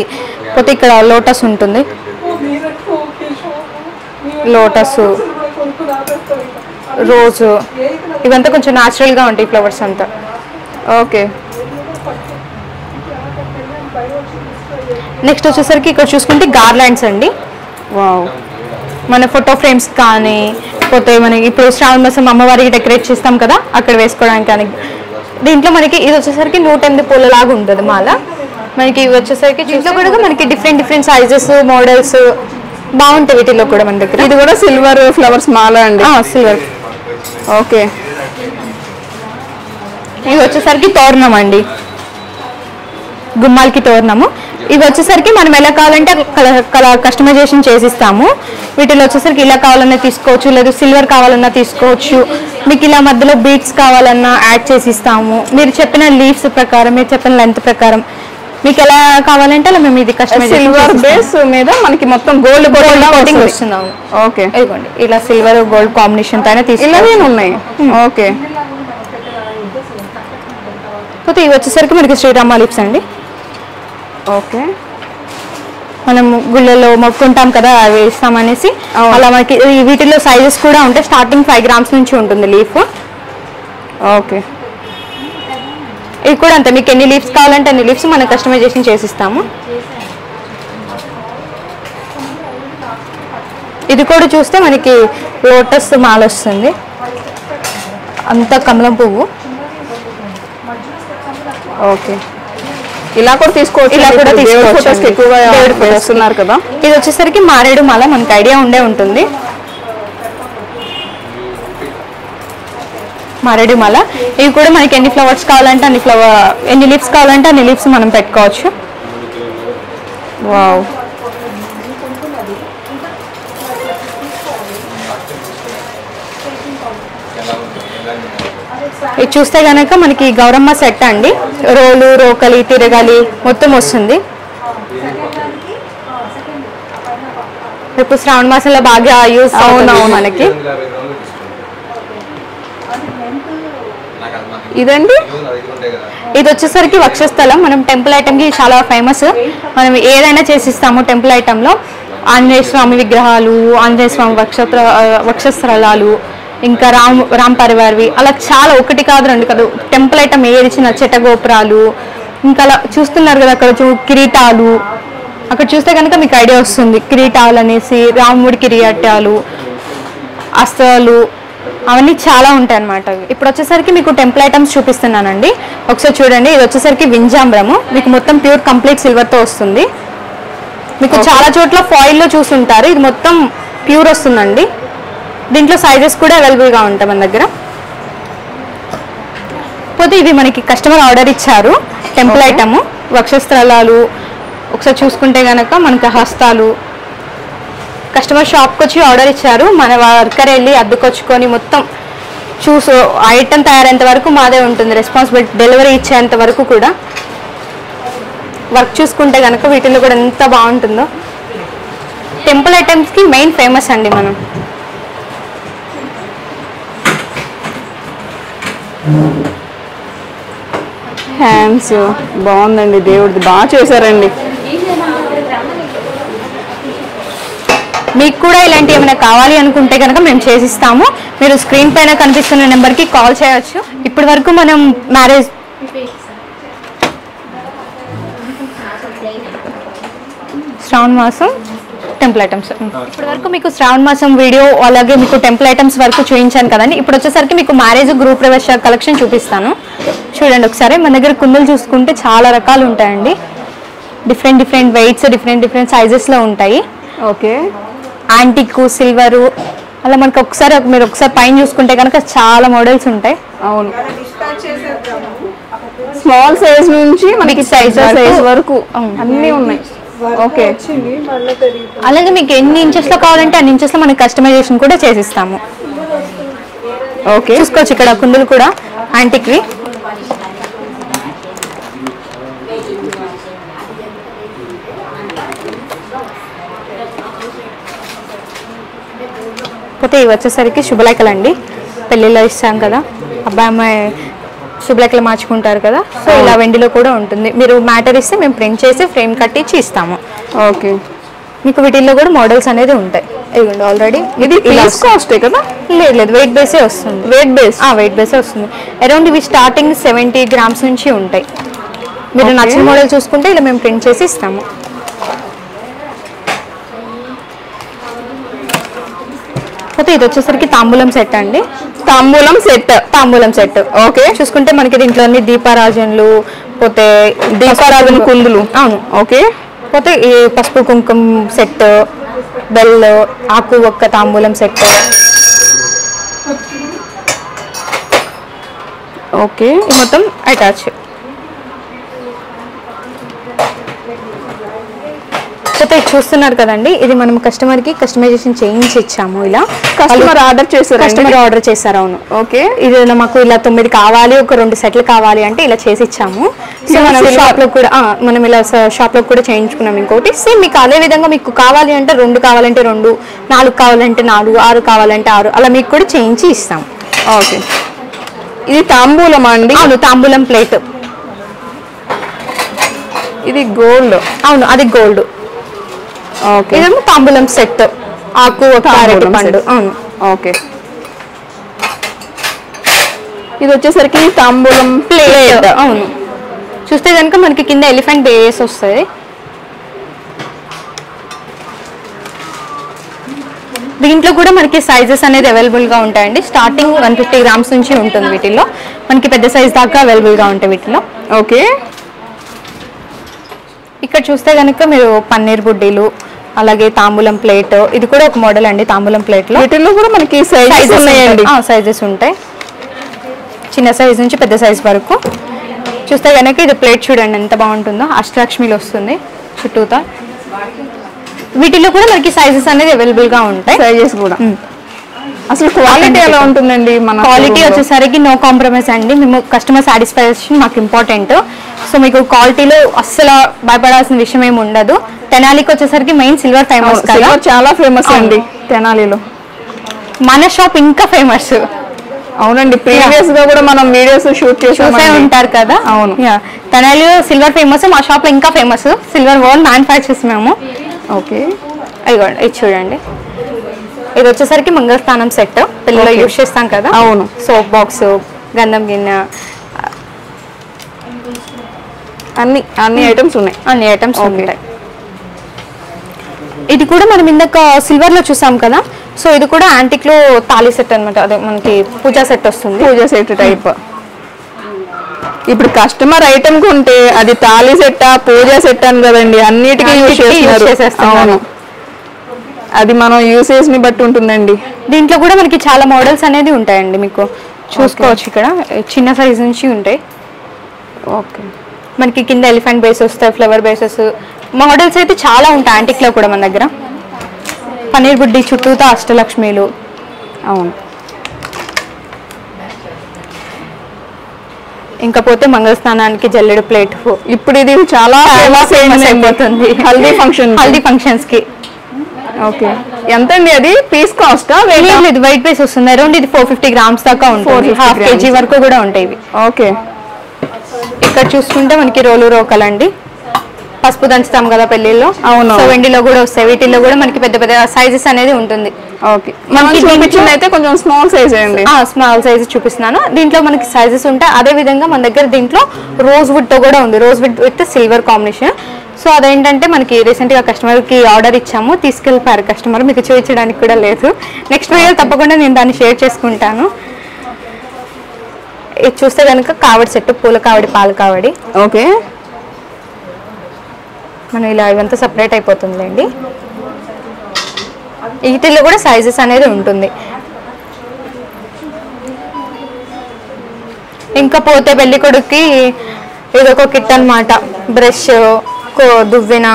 పోతే ఇక్కడ లోటస్ ఉంటుంది, లోటస్, రోజు, ఇవంతా కొంచెం న్యాచురల్ గా ఉంటాయి ఫ్లవర్స్ అంతా. ఓకే. నెక్స్ట్ వచ్చేసరికి ఇక్కడ చూసుకుంటే గార్లాండ్స్ అండి. వావ్. మన ఫోటో ఫ్రేమ్స్ కానీ, పోతే మనకి ఇప్పుడు శ్రావణ మాసం అమ్మవారికి డెకరేట్ చేస్తాం కదా, అక్కడ వేసుకోవడానికి కానీ. దీంట్లో మనకి ఇది వచ్చేసరికి 108 పూల లాగా ఉంటుంది మాల. మనకి ఇవి వచ్చేసరికి దీంట్లో కూడా మనకి డిఫరెంట్ సైజెస్, మోడల్స్ బాగుంటాయి వీటిలో కూడా మన దగ్గర. ఇది కూడా సిల్వర్ ఫ్లవర్స్ మాల అండి. సిల్వర్. ఓకే. ఇవి వచ్చేసరికి తోరణం అండి, గుమ్మాలకి తోరణము. ఇవి వచ్చేసరికి మనం ఎలా కావాలంటే కస్టమైజేషన్ చేసిస్తాము. వీటిలో వచ్చేసరికి ఇలా కావాలన్నా తీసుకోవచ్చు, లేదు సిల్వర్ కావాలన్నా తీసుకోవచ్చు. మీకు ఇలా మధ్యలో బీడ్స్ కావాలన్నా యాడ్ చేసి ఇస్తాము. మీరు చెప్పిన లీవ్స్ ప్రకారం, మీరు చెప్పిన లెంత్ ప్రకారం మీకు ఎలా కావాలంటే అలా మేము ఇది కస్టమైజేషన్. సిల్వర్ బేస్ మీద మనకి మొత్తం గోల్డ్ కోటింగ్ వస్తుంది. ఓకే. ఇదిగోండి ఇలా సిల్వర్ గోల్డ్ కాంబినేషన్ తో ఇలానే ఉన్నాయి. ఓకే. పోతే ఇవి వచ్చేసరికి మనకి శ్రీరామ లీవ్స్ అండి. ఓకే. మనం గుళ్ళలో మొక్కుంటాం కదా, అవి ఇస్తామనేసి అలా మనకి వీటిలో సైజెస్ కూడా ఉంటాయి. స్టార్టింగ్ 5 grams నుంచి ఉంటుంది లీఫ్. ఓకే. ఇవి కూడా అంతే, మీకు ఎన్ని లీవ్స్ కావాలంటే అన్ని లీవ్స్ మనం కస్టమైజేషన్ చేసిస్తాము. ఇది కూడా చూస్తే మనకి లోటస్ మాల వస్తుంది, అంత కమలం పువ్వు. ఓకే. ఇలా కూడా తీసుకోవచ్చు. ఇలా కూడా తీసుకోవచ్చు. ఎక్కువగా వేస్తున్నారు కదా. ఇది వచ్చేసరికి మారేడు మాల, మనకి ఐడియా ఉండే ఉంటుంది. మారేడు మాల. ఇవి కూడా మనకి ఎన్ని ఫ్లవర్స్ కావాలంటే ఎన్ని లీవ్స్ కావాలంటే అన్ని లీవ్స్ మనం పెట్టుకోవచ్చు. వావ్. ఇది చూస్తే కనుక మనకి గౌరమ్మ సెట్ అండి. రోలు, రోకలి, తిరగాలి మొత్తం వస్తుంది. ఇప్పుడు శ్రావణ మాసంలో బాగా యూస్ అవుతుంది మనకి. ఇదండి, ఇది వచ్చేసరికి వక్షస్థలం. మనం టెంపుల్ ఐటమ్ కి చాలా ఫేమస్. మనం ఏదైనా చేసిస్తాము టెంపుల్ ఐటమ్ లో. ఆంజనేయ స్వామి విగ్రహాలు, ఆంజనేయ స్వామి వక్షస్థలాలు, ఇంకా రామ్ పరివార్వి, అలా చాలా, ఒకటి కాదు రెండు కాదు, టెంపుల్ ఐటమ్ ఏది చిన్న చెట్టగోపురాలు, ఇంకా అలా చూస్తున్నారు కదా అక్కడ కిరీటాలు. అక్కడ చూస్తే కనుక మీకు ఐడియా వస్తుంది. కిరీటాలు అనేసి రాముడి కిరీటాలు, అస్త్రాలు, అవన్నీ చాలా ఉంటాయి అన్నమాట. ఇప్పుడు వచ్చేసరికి మీకు టెంపుల్ ఐటమ్స్ చూపిస్తున్నానండి, ఒకసారి చూడండి. ఇది వచ్చేసరికి వింజాంబ్రము, మీకు మొత్తం ప్యూర్ కంప్లీట్ సిల్వర్తో వస్తుంది. మీకు చాలా చోట్ల ఫాయిల్లో చూసుంటారు, ఇది మొత్తం ప్యూర్ వస్తుందండి. దీంట్లో సైజెస్ కూడా అవైలబుల్గా ఉంటాయి మన దగ్గర. పోతే ఇవి మనకి కస్టమర్ ఆర్డర్ ఇచ్చారు టెంపుల్ ఐటమ్. వక్షస్థలాలు ఒకసారి చూసుకుంటే కనుక మనకి హస్తాలు కస్టమర్ షాప్కి వచ్చి ఆర్డర్ ఇచ్చారు. మన వర్కర్ వెళ్ళి అద్దుకొచ్చుకొని మొత్తం ఐటమ్ తయారైనంత వరకు మాదే ఉంటుంది రెస్పాన్సిబిలిటీ. డెలివరీ ఇచ్చేంత వరకు కూడా వర్క్ చూసుకుంటే కనుక వీటిల్లో కూడా ఎంత బాగుంటుందో. టెంపుల్ ఐటమ్స్కి మెయిన్ ఫేమస్ అండి మనం. హ్యాండ్స్ బాగుందండి, దేవుడిది బాగా చేశారండి. మీకు కూడా ఇలాంటి ఏమైనా కావాలి అనుకుంటే కనుక మేము చేసిస్తాము. మీరు స్క్రీన్ పైన కనిపిస్తున్న నెంబర్కి కాల్ చేయవచ్చు. ఇప్పటి వరకు మనం మ్యారేజ్ శ్రావణ మాసం టెంపుల్ ఐటమ్స్, ఇప్పటి వరకు మీకు శ్రావణ మాసం వీడియో అలాగే మీకు టెంపుల్ ఐటమ్స్ వరకు చూపించాను కదండి. ఇప్పుడు వచ్చేసరికి మీకు మ్యారేజ్ గ్రూప్ ప్రవేశ కలెక్షన్ చూపిస్తాను. చూడండి ఒకసారి. మన దగ్గర కుందలు చూసుకుంటే చాలా రకాలు ఉంటాయండి. డిఫరెంట్ వెయిట్స్, డిఫరెంట్ సైజెస్లో ఉంటాయి. ఓకే. యాంటిక్, సిల్వరు, అలా మనకి మీరు ఒకసారి పైన చూసుకుంటే కనుక చాలా మోడల్స్ ఉంటాయి. అవును, స్మాల్ సైజ్ నుంచి మనకి సైజ్ వరకు అన్నీ ఉన్నాయి. ఓకే. అలాగే మీకు ఎన్ని ఇంచెస్లో కావాలంటే అన్ని ఇంచెస్లో మనకి కస్టమైజేషన్ కూడా చేసిస్తాము. ఓకే. చూసుకోవచ్చు ఇక్కడ కుందులు కూడా యాంటిక్వి. పోతే ఇవి వచ్చేసరికి శుభలేఖలు అండి, పెళ్ళిలో ఇస్తాం కదా, అబ్బాయి అమ్మాయి శుభలేఖలు మార్చుకుంటారు కదా, సో ఇలా వెండిలో కూడా ఉంటుంది. మీరు మ్యాటర్ ఇస్తే మేము ప్రింట్ చేసి ఫ్రేమ్ కట్టించి ఇస్తాము. ఓకే, మీకు వీటిల్లో కూడా మోడల్స్ అనేది ఉంటాయి. ఇదిగోండి ఆల్రెడీ ఇది పీస్ కాస్ట్ కదా? లేదు, వెయిట్ బేసే వస్తుంది. వెయిట్ బేసే వస్తుంది. అరౌండ్ ఇవి స్టార్టింగ్ 70 grams నుంచి ఉంటాయి. మీరు నచ్చిన మోడల్ చూసుకుంటే ఇలా మేము ప్రింట్ చేసి ఇస్తాము. అయితే ఇది వచ్చేసరికి తాంబూలం సెట్ అండి. తాంబూలం సెట్ ఓకే. చూసుకుంటే మనకి దీంట్లో అన్ని దీపారాజన్లు, పోతే దీపారాజన కుందులు. అవును ఓకే. పోతే ఈ పసుపు కుంకుమ సెట్, బెల్, ఆకు ఒక్క తాంబూలం సెట్. ఓకే, మొత్తం అటాచ్. పోతే చూస్తున్నారు కదండి, ఇది మనం కస్టమర్ కి కస్టమైజేషన్ చేయించి ఇచ్చాము. ఇలా కస్టమర్ ఆర్డర్ చేశారు. అవును. ఓకే, ఇది మాకు ఇలా 9 కావాలి, ఒక 2 సెట్లు కావాలి అంటే ఇలా చేసి ఇచ్చాము. సో మనం షాప్ లో కూడా మనం ఇలా షాప్ లో కూడా చేయించుకున్నాం. ఇంకోటి సేమ్ మీకు అదే విధంగా మీకు కావాలి అంటే 2 కావాలంటే 2, 4 కావాలంటే 4, 6 కావాలంటే 6 అలా మీకు కూడా చేయించి ఇస్తాం. ఓకే, ఇది తాంబూలం అండి? అవును, తాంబూలం ప్లేట్. ఇది గోల్డ్? అవును, అది గోల్డ్. ఓకే, ఇదేమో తాంబూలం సెట్, ఆకు పండు. అవును. ఓకే, ఇది వచ్చేసరికి తాంబూలం ప్లేట్. అవును, చూస్తే కనుక మనకి కింద ఎలిఫెంట్ బేస్ వస్తుంది. దీంట్లో కూడా మనకి సైజెస్ అనేది అవైలబుల్ గా ఉంటాయండి. స్టార్టింగ్ 150 grams నుంచి ఉంటుంది. వీటిల్లో మనకి పెద్ద సైజ్ దాకా అవైలబుల్ గా ఉంటాయి వీటిలో. ఓకే, ఇక్కడ చూస్తే కనుక మీరు పన్నీర్ బుడ్డీలు, అలాగే తాంబూలం ప్లేట్, ఇది కూడా ఒక మోడల్ అండి. తాంబూలం ప్లేట్ లో వీటిల్లో కూడా మనకి సైజెస్ ఉన్నాయండి. సైజెస్ ఉంటాయి, చిన్న సైజ్ నుంచి పెద్ద సైజ్ వరకు. చూస్తే కనుక ఇది ప్లేట్ చూడండి ఎంత బాగుంటుందో, అష్టలక్ష్మిలో వస్తుంది చుట్టూతా. వీటిలో కూడా మనకి సైజెస్ అనేది అవైలబుల్ గా ఉంటాయి. సైజెస్ కూడా. అసలు క్వాలిటీ ఎలా ఉంటుందండి? మన క్వాలిటీ వచ్చేసరికి నో కాంప్రమైజ్ అండి. మేము కస్టమర్ సాటిస్ఫాక్షన్ మాకు ఇంపార్టెంట్. సో మీకు క్వాలిటీలో అస్సలు భయపడాల్సిన విషయం ఏమి ఉండదు. తెనాలికి వచ్చేసరికి మెయిన్ సిల్వర్ ఫేమస్ కదా, చాలా ఫేమస్ అండి తెనాలిలో. మన షాప్ ఇంకా ఫేమస్. అవునండి, ప్రీవియస్ గా కూడా మనం వీడియోస్ షూట్ చేసే ఉంటారు కదా. అవును, తెనాలిలో సిల్వర్ ఫేమస్, మా షాప్ లో ఇంకా ఫేమస్. సిల్వర్ ఓన్ మ్యానుఫ్యాక్చర్స్ మేము. ఓకే, ఇదిగోండి ఇది చూడండి. ఇది వచ్చేసరికి మంగళస్థానం సెట్, పిల్లలు యూజ్ చేస్తాం కదా. అవును, సోప్ బాక్స్, గంధం గిన్నె, అన్ని ఐటమ్స్ ఉన్నాయి. అన్ని ఐటమ్స్ ఉంటాయి. ఇది కూడా మనం ఇందాక సిల్వర్ లో చూసాం కదా, సో ఇది కూడా యాంటిక్ లో తాళీ సెట్ అనమాట. అదే మనకి పూజా సెట్ వస్తుంది, పూజా సెట్ టైప్. ఇప్పుడు కస్టమర్ ఐటమ్ కొంటే అది తాళీ సెట్, పూజా సెట్ అని కదండి, అన్నిటికీ యూజ్ చేస్తున్నారు. అవును, అది మనం యూసేజ్ ని బట్టి ఉంటుందండి. దీంట్లో కూడా మనకి చాలా మోడల్స్ అనేది ఉంటాయండి. మీకు చూసుకోవచ్చు, ఇక్కడ చిన్న సైజ్ నుంచి ఉంటాయి. ఓకే, మనకి కింద ఎలిఫెంట్ బేస్ వస్తాయి, ఫ్లవర్ బేసెస్ మోడల్స్ అయితే చాలా ఉంటాయి. యాంటిక్ లో కూడా మన దగ్గర పన్నీర్ బుడ్డి చుట్టూతో అష్టలక్ష్మిలు. అవును, ఇంకా పోతే మంగళస్నానానికి జల్లెడు ప్లేట్. ఇప్పుడు ఇది చాలా ఫేమస్ అయిపోతుంది హల్దీ ఫంక్షన్స్ కి. ఓకే, ఎంత అండి అది? Piece cost? లేదు, వైట్ బేస్ వస్తుంది. అరౌండ్ ఇది 450 grams దాకా ఉంటుంది. 1/2 kg వరకు కూడా ఉంటాయి ఇవి. ఓకే, ఇక్కడ చూసుకుంటే మనకి రోలు రోకలు అండి, పసుపు దంచుతాం కదా పెళ్లిలో. అవును, సో వెండిలో కూడా వస్తాయి. వీటిల్లో కూడా మనకి పెద్ద పెద్ద సైజెస్ అనేది ఉంటుంది. ఓకే, మనకి చూపించింది అయితే కొంచెం స్మాల్ సైజ్ అండి. స్మాల్ సైజ్ చూపిస్తున్నాను. దీంట్లో మనకి సైజెస్ ఉంటాయి. అదే విధంగా మన దగ్గర దీంట్లో రోజ్ వుడ్ తో కూడా ఉంది, rose would with silver combination. So అదేంటంటే మనకి రీసెంట్ గా కస్టమర్ కి ఆర్డర్ ఇచ్చాము, తీసుకెళ్ళిపోయారు కస్టమర్. మీకు చూపించడానికి కూడా లేదు. నెక్స్ట్ వీడియో తప్పకుండా నేను దాన్ని షేర్ చేసుకుంటాను. ఇది చూస్తే కనుక కావడి సెట్, పూల కావడి, పాల కావడి. ఓకే, మనం ఇలా ఇవంతా సపరేట్ అయిపోతుందండి. వీటిల్లో కూడా సైజెస్ అనేది ఉంటుంది. ఇంకా పోతే పెళ్లి కొడుక్కి ఇదొక కిట్ అనమాట. బ్రష్, దువ్వెన,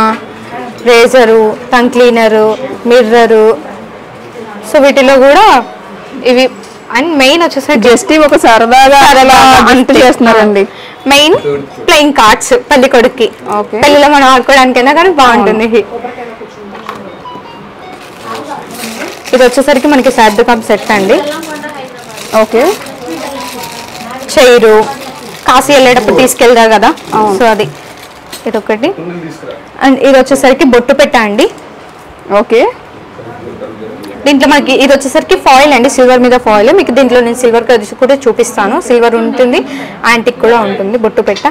razor, tongue cleaner, mirror. So వీటిలో కూడా ఇవి. అండ్ మెయిన్ వచ్చేసరికి జస్ట్ ఒక సరదాగా అంత చేస్తున్నారండి. మెయిన్ ప్లేయింగ్ కార్డ్స్ పెళ్లి కొడుక్కి. పెళ్లిలో మనం ఆడుకోవడానికైనా కానీ బాగుంటుంది. ఇది వచ్చేసరికి మనకి శారదకం సెట్ అండి. ఓకే, చైరు కాశీ వెళ్ళేటప్పుడు తీసుకెళ్తారు కదా, సో అది ఇదొకటి. అండ్ ఇది వచ్చేసరికి బొట్టు పెట్ట అండి. ఓకే, దీంట్లో మనకి ఇది వచ్చేసరికి ఫాయిల్ అండి, సిల్వర్ మీద ఫాయిల్. మీకు దీంట్లో నేను సిల్వర్ కూడా చూపిస్తాను. సిల్వర్ ఉంటుంది, యాంటిక్ కూడా ఉంటుంది బొట్టు పెట్ట.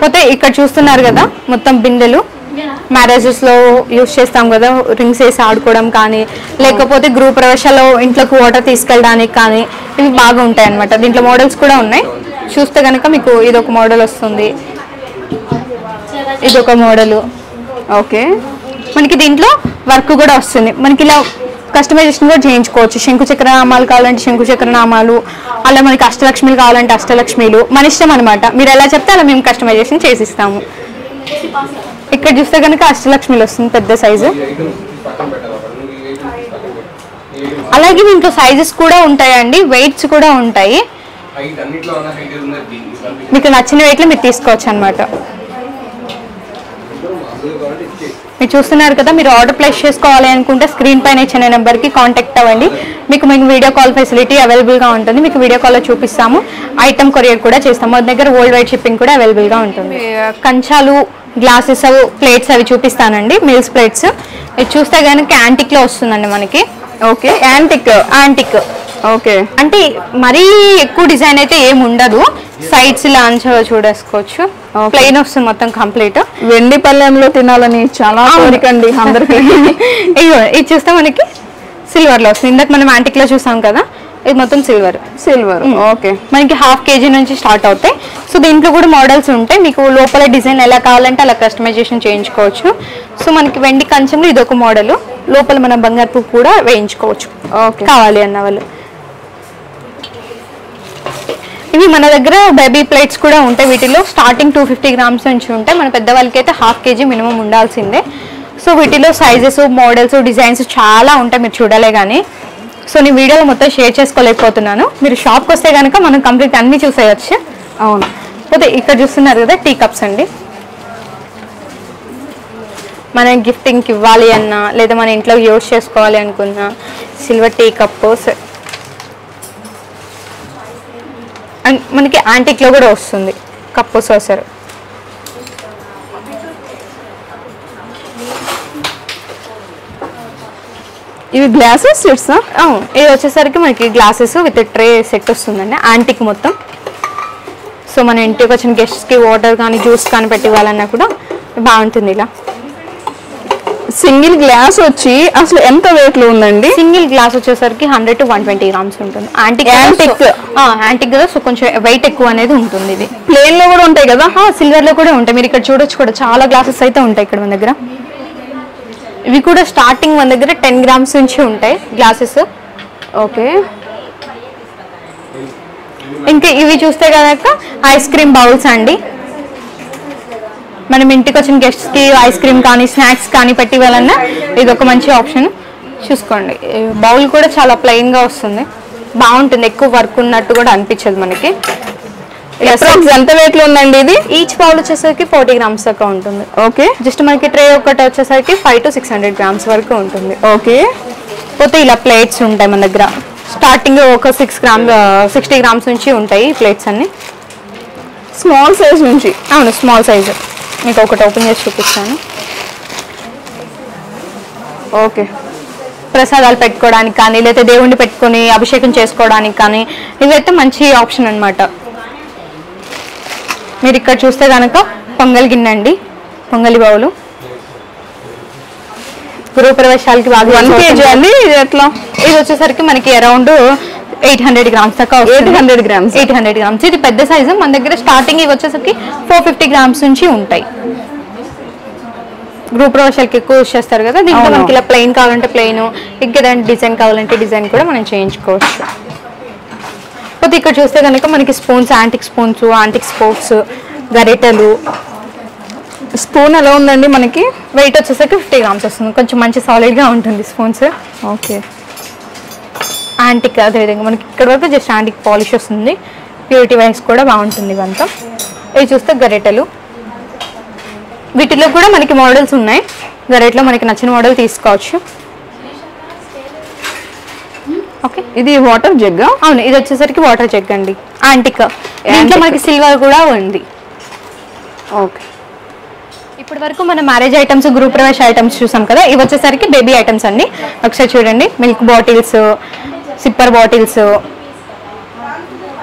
పోతే ఇక్కడ చూస్తున్నారు కదా మొత్తం బిందెలు, మ్యారేజెస్లో యూజ్ చేస్తాం కదా, రింగ్స్ వేసి ఆడుకోవడం కానీ, లేకపోతే గృహ ప్రవేశాల్లో ఇంట్లోకి వాటర్ తీసుకెళ్ళడానికి కానీ ఇవి బాగా ఉంటాయి అన్నమాట. దీంట్లో మోడల్స్ కూడా ఉన్నాయి. చూస్తే కనుక మీకు ఇదొక మోడల్ వస్తుంది, ఇదొక మోడలు. ఓకే, మనకి దీంట్లో వర్క్ కూడా వస్తుంది. మనకి ఇలా కస్టమైజేషన్ కూడా చేయించుకోవచ్చు. శంకు చక్ర నామాలు కావాలంటే శంకు చక్ర నామాలు, అలా మనకి అష్టలక్ష్మిలు కావాలంటే అష్టలక్ష్మిలు, మన ఇష్టం అనమాట. మీరు ఎలా చెప్తే అలా మేము కస్టమైజేషన్ చేసిస్తాము. ఇక్కడ చూస్తే కనుక అష్టలక్ష్మిలు వస్తుంది పెద్ద సైజు. అలాగే దీంట్లో సైజెస్ కూడా ఉంటాయండి, వెయిట్స్ కూడా ఉంటాయి. మీకు నచ్చిన వెయిట్లో మీరు తీసుకోవచ్చు అనమాట. మీరు చూస్తున్నారు కదా, మీరు ఆర్డర్ ప్లేస్ చేసుకోవాలి అనుకుంటే స్క్రీన్ పైన ఇచ్చిన నెంబర్కి కాంటాక్ట్ అవ్వండి. మీకు వీడియో కాల్ ఫెసిలిటీ అవైలబుల్గా ఉంటుంది. మీకు వీడియో కాల్లో చూపిస్తాము, ఐటమ్ కొరియర్ కూడా చేస్తాము. మన దగ్గర వరల్డ్ వైడ్ షిప్పింగ్ కూడా అవైలబుల్గా ఉంటుంది. కంచాలు, గ్లాసెస్, ప్లేట్స్ అవి చూపిస్తానండి, మీల్స్ ప్లేట్స్. ఇది చూస్తే కనుక యాంటిక్లో వస్తుందండి మనకి. Okay, antique. ఓకే, అంటే మరీ ఎక్కువ డిజైన్ అయితే ఏమి ఉండదు. సైడ్స్ ఇలా అంచగా చూడేసుకోవచ్చు. ప్లెయిన్ వస్తుంది మొత్తం కంప్లీట్. వెండి పళ్ళెంలో తినాలని చాలా కోరికండి అందరికి. ఇగో ఇది చూస్తే మనకి సిల్వర్ లో వస్తుంది. ఇందాక మనం యాంటిక్ లో చూసాం కదా, ఇది మొత్తం సిల్వర్. ఓకే, మనకి ½ kg నుంచి స్టార్ట్ అవుతాయి. సో దీంట్లో కూడా మోడల్స్ ఉంటాయి. మీకు లోపల డిజైన్ ఎలా కావాలంటే అలా కస్టమైజేషన్ చేయించుకోవచ్చు. సో మనకి వెండి కంచంలో ఇది ఒక మోడల్, లోపల మనం బంగారు పువ్వు కూడా వేయించుకోవచ్చు కావాలి అన్న వాళ్ళు. ఇవి మన దగ్గర బేబీ ప్లేట్స్ కూడా ఉంటాయి. వీటిలో స్టార్టింగ్ 250 grams నుంచి ఉంటాయి. మన పెద్దవాళ్ళకి అయితే ½ kg మినిమం ఉండాల్సిందే. సో వీటిలో సైజెస్, మోడల్స్, డిజైన్స్ చాలా ఉంటాయి, మీరు చూడలే కానీ. సో నేను వీడియోలో మొత్తం షేర్ చేసుకోలేకపోతున్నాను. మీరు షాప్కి వస్తే కనుక మనం కంప్లీట్ అన్నీ చూసేయచ్చు. అవును. పోతే ఇక్కడ చూస్తున్నారు కదా, టీ కప్స్ అండి. మనం గిఫ్టింగ్కి ఇవ్వాలి అన్నా, లేదా మన ఇంట్లో యూజ్ చేసుకోవాలి అనుకున్నా, సిల్వర్ టీ కప్. అండ్ మనకి యాంటిక్లో కూడా వస్తుంది కప్పు సోసర్. ఇవి గ్లాసెస్ సెట్స్. ఇది వచ్చేసరికి మనకి గ్లాసెస్ విత్ ట్రే సెట్ వస్తుందండి, యాంటిక్ మొత్తం. సో మన ఇంటికి వచ్చిన గెస్ట్స్కి వాటర్ కానీ జ్యూస్ కానీ పెట్టి ఇవ్వాలన్నా కూడా బాగుంటుంది. ఇలా సింగిల్ గ్లాస్ వచ్చి అసలు ఎంత వెయిట్ లో ఉందండి? సింగిల్ గ్లాస్ వచ్చేసరికి 100 to 120 grams ఉంటుంది. యాంటిక్ కదా, సో కొంచెం వెయిట్ ఎక్కువ అనేది ఉంటుంది. ఇది ప్లేన్ లో కూడా ఉంటాయి కదా, సిల్వర్ లో కూడా ఉంటాయి. మీరు ఇక్కడ చూడొచ్చు కూడా, చాలా గ్లాసెస్ అయితే ఉంటాయి ఇక్కడ మన దగ్గర. ఇవి కూడా స్టార్టింగ్ మన దగ్గర 10 grams నుంచి ఉంటాయి గ్లాసెస్. ఓకే, ఇంకా ఇవి చూస్తే కనుక ఐస్ క్రీమ్ బౌల్స్ అండి. మనం ఇంటికి వచ్చిన గెస్ట్స్కి ఐస్ క్రీమ్ కానీ స్నాక్స్ కానీ పెట్టి ఇవ్వాలన్నా ఇది ఒక మంచి ఆప్షన్. చూసుకోండి, బౌల్ కూడా చాలా ప్లెయిన్గా వస్తుంది, బాగుంటుంది. ఎక్కువ వర్క్ ఉన్నట్టు కూడా అనిపించదు మనకి. ఎంత వెయిట్ లో ఉందండి ఇది? ఈచ్ బౌల్ వచ్చేసరికి 40 grams దాకా ఉంటుంది. ఓకే, జస్ట్ మనకి ట్రే ఒకటి వచ్చేసరికి 500 to 600 grams వరకు ఉంటుంది. ఓకే, పోతే ఇలా ప్లేట్స్ ఉంటాయి మన దగ్గర. స్టార్టింగ్ ఒక 60 grams నుంచి ఉంటాయి ఈ ప్లేట్స్ అన్ని. స్మాల్ సైజ్ నుంచి. అవును, స్మాల్ సైజు. మీకు ఒకటి ఓపెన్ చేసి చూపిస్తాను. ఓకే, ప్రసాదాలు పెట్టుకోవడానికి కానీ, లేదా దేవుణ్ణి పెట్టుకొని అభిషేకం చేసుకోవడానికి కానీ ఇవైతే మంచి ఆప్షన్ అన్నమాట. మీరు ఇక్కడ చూస్తే కనుక పొంగల్ గిన్నె అండి, పొంగలి బౌలు. గృహప్రవేశాలకి బాగా 1 kg అండి. ఇది ఎట్లా? ఇది వచ్చేసరికి మనకి అరౌండ్ 800 grams దాకా. 800 grams. 800 grams. ఇది పెద్ద సైజు. మన దగ్గర స్టార్టింగ్ ఇవి వచ్చేసరికి 450 grams నుంచి ఉంటాయి. గృహప్రవేశాలకి ఎక్కువ యూజ్ చేస్తారు కదా, దీంట్లో మనకి ఇలా ప్లెయిన్ కావాలంటే ప్లెయిన్, ఇంకేదైనా డిజైన్ కావాలంటే డిజైన్ కూడా మనం చేయించుకోవచ్చు. పోతే ఇక్కడ చూస్తే కనుక మనకి spoons, antique spoons, antique spokes, గరిటెలు. స్పూన్ ఎలా ఉందండి మనకి? వెయిట్ వచ్చేసరికి 50 grams వస్తుంది. కొంచెం మంచి సాలిడ్గా ఉంటుంది స్పూన్స్. ఓకే, యాంటిక్ అదేవిధంగా మనకి ఇక్కడ వరకు జస్ట్ యాంటిక్ పాలిష్ వస్తుంది. ప్యూరిటీ వైస్ కూడా బాగుంటుంది ఇవంతా. ఇవి చూస్తే గరిటెలు. వీటిలో కూడా మనకి మోడల్స్ ఉన్నాయి. వెరైటీలో మనకి నచ్చిన మోడల్ తీసుకోవచ్చు. ఓకే, ఇది వాటర్ జగ్. అవును, ఇది వచ్చేసరికి వాటర్ జగ్ అండి, యాంటిక్. దీంట్లో మనకి సిల్వర్ కూడా ఉంది. ఓకే, ఇప్పటి వరకు మన మ్యారేజ్ ఐటమ్స్, గృహ ప్రవేశ ఐటమ్స్ చూసాం కదా. ఇవి వచ్చేసరికి బేబీ ఐటమ్స్ అండి. ఒకసారి చూడండి, milk bottles, sipper bottles,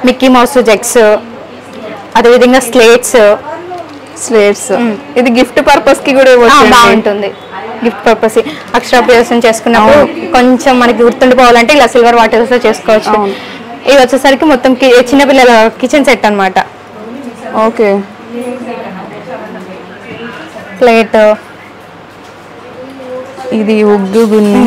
Mickey Mouse jugs, అదేవిధంగా స్లేట్స్. ఇది గిఫ్ట్ పర్పస్ కి కూడా బాగుంటుంది. గిఫ్ట్ పర్పస్ అక్షరాభ్యాసం చేసుకున్నప్పుడు కొంచెం మనకి గుర్తుండిపోవాలంటే ఇలా సిల్వర్ బాటిల్స్ లో చేసుకోవచ్చు. ఇవి వచ్చేసరికి మొత్తం చిన్నపిల్లల కిచెన్ సెట్ అన్నమాట. ఓకే, ప్లేట్, ఇది ఉగ్గు గున్ని.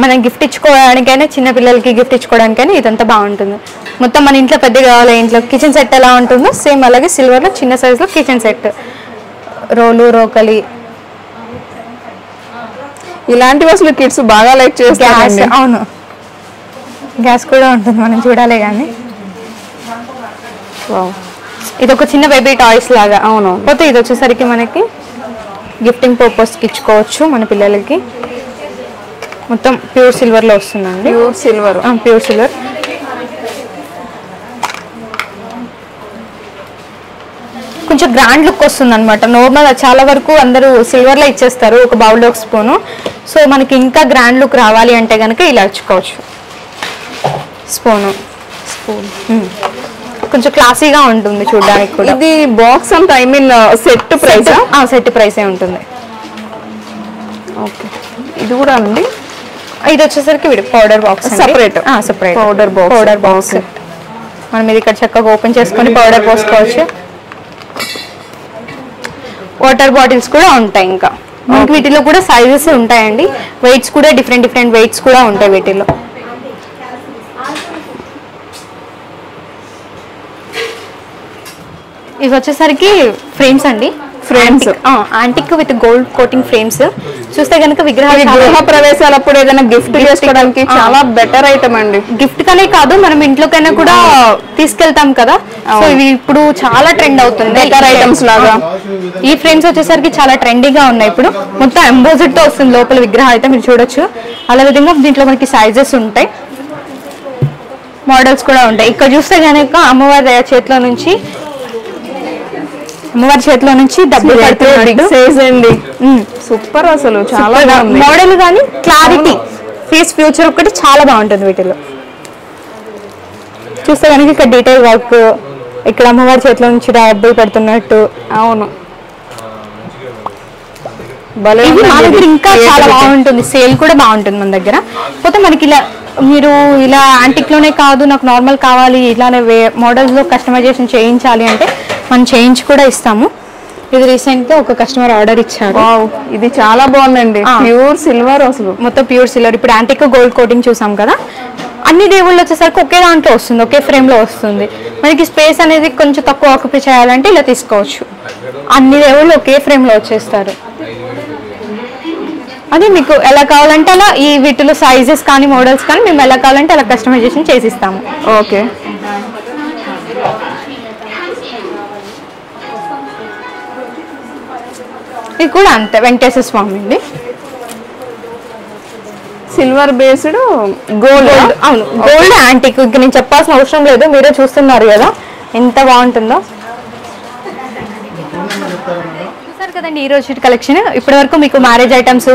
మనం గిఫ్ట్ ఇచ్చుకోవడానికైనా, చిన్న పిల్లలకి గిఫ్ట్ ఇచ్చుకోవడానికైనా ఇదంతా బాగుంటుంది. మొత్తం మన ఇంట్లో పెద్ద కావాలి, ఇంట్లో కిచెన్ సెట్ ఎలా ఉంటుందో సేమ్ అలాగే సిల్వర్లో చిన్న సైజులో కిచెన్ సెట్. రోలు, రోకలి, ఇలాంటివి అసలు కిడ్స్ బాగా లైక్ చేస్తారు. అవును, గ్యాస్ కూడా ఉంటుంది, మనం చూడాలి. కానీ ఇది ఒక చిన్న బేబీ టాయ్స్ లాగా. అవును, పోతే ఇది వచ్చేసరికి మనకి గిఫ్టింగ్ పర్పస్కి ఇచ్చుకోవచ్చు మన పిల్లలకి. మొత్తం ప్యూర్ సిల్వర్లో వస్తుందండి. Pure silver. కొంచెం గ్రాండ్ లుక్ వస్తుంది అనమాట. నార్మల్ చాలా వరకు అందరూ సిల్వర్లో ఇచ్చేస్తారు ఒక బౌల్ ఒక స్పూను. సో మనకి ఇంకా గ్రాండ్ లుక్ రావాలి అంటే కనుక ఇలా ఇచ్చుకోవచ్చు. స్పూన్ కొంచెం క్లాసీగా ఉంటుంది చూడడానికి కూడా. ఇది బాక్స్ అంత సెట్ ప్రైస్? సెట్ ప్రైసే ఉంటుంది. ఓకే, ఇది కూడా అండి. ఇది వచ్చేసరికి powder box separate powder box. మనం ఇది ఇక్కడ చక్కగా ఓపెన్ చేసుకొని పౌడర్ పోసుకోవచ్చు. వాటర్ బాటిల్స్ కూడా ఉంటాయి. ఇంకా మనకి వీటిలో కూడా సైజెస్ ఉంటాయండి. వెయిట్స్ కూడా డిఫరెంట్ వెయిట్స్ కూడా ఉంటాయి వీటిలో. ఇవి వచ్చేసరికి ఫ్రేమ్స్ అండి. Antique with gold coating frames. చూస్తే కనుక విగ్రహాలు గృహ ప్రవేశాలప్పుడు ఏదైనా గిఫ్ట్ చేసుకోవడానికి చాలా బెటర్ ఐటమ్ అండి. గిఫ్ట్ కనే కాదు, మనం ఇంట్లోకైనా కూడా తీసుకెళ్తాం కదా. సో ఇవి ఇప్పుడు చాలా ట్రెండ్ అవుతుంది. బెటర్ ఐటమ్స్ లాగా ఈ ఫ్రేమ్స్ వచ్చేసరికి చాలా ట్రెండీగా ఉన్నాయి. ఇప్పుడు మొత్తం ఎంబోజ్డ్ తో వస్తుంది లోపల విగ్రహం అయితే మీరు చూడొచ్చు. అలా విధంగా దీంట్లో మనకి సైజెస్ ఉంటాయి, మోడల్స్ కూడా ఉంటాయి. ఇక్కడ చూస్తే కనుక అమ్మవారి చేతిలో నుంచి డబ్బులు అండి. సూపర్, అసలు చాలా మోడల్ కానీ క్లారిటీ, ఫేస్ ఫ్యూచర్ ఒకటి చాలా బాగుంటుంది వీటిలో. చూస్తే కనుక ఇక్కడ డీటెయిల్ వర్క్, ఇక్కడ అమ్మవారి చేతిలో నుంచి డబ్బులు పెడుతున్నట్టు. అవును, ఇది మా దగ్గర ఇంకా చాలా బాగుంటుంది. సేల్ కూడా బాగుంటుంది మన దగ్గర. పోతే మనకి ఇలా మీరు ఇలా యాంటిక్ లోనే కాదు, నాకు నార్మల్ కావాలి, ఇలానే మోడల్స్ లో కస్టమైజేషన్ చేయించాలి అంటే మనం చేయించి కూడా ఇస్తాము. ఇది రీసెంట్ గా ఒక కస్టమర్ ఆర్డర్ ఇచ్చారు. ఇది చాలా బాగుందండి. ప్యూర్ సిల్వర్, అసలు మొత్తం ప్యూర్ సిల్వర్. ఇప్పుడు యాంటిక్ గోల్డ్ కోటింగ్ చూసాం కదా, అన్ని దేవుళ్ళు వచ్చేసరికి ఒకే దాంట్లో వస్తుంది, ఒకే ఫ్రేమ్ లో వస్తుంది. మనకి స్పేస్ అనేది కొంచెం తక్కువ ఆక్యుపై చేయాలంటే ఇలా తీసుకోవచ్చు. అన్ని దేవుళ్ళు ఒకే ఫ్రేమ్ లో వచ్చేస్తారు. అది మీకు ఎలా కావాలంటే అలా, ఈ వీటిలో సైజెస్ కానీ మోడల్స్ కానీ మేము ఎలా కావాలంటే అలా కస్టమైజేషన్ చేసిస్తాము. ఓకే, ఇది కూడా అంతే, వెంకటేశ్వర స్వామి అండి. Silver based gold. అవును, గోల్డ్ యాంటిక్. ఇంకా నేను చెప్పాల్సిన అవసరం లేదు, మీరే చూస్తున్నారు కదా ఎంత బాగుంటుందో. చూసారు కదండి ఈ రోజు కలెక్షన్. ఇప్పటి వరకు మీకు మ్యారేజ్ ఐటమ్స్,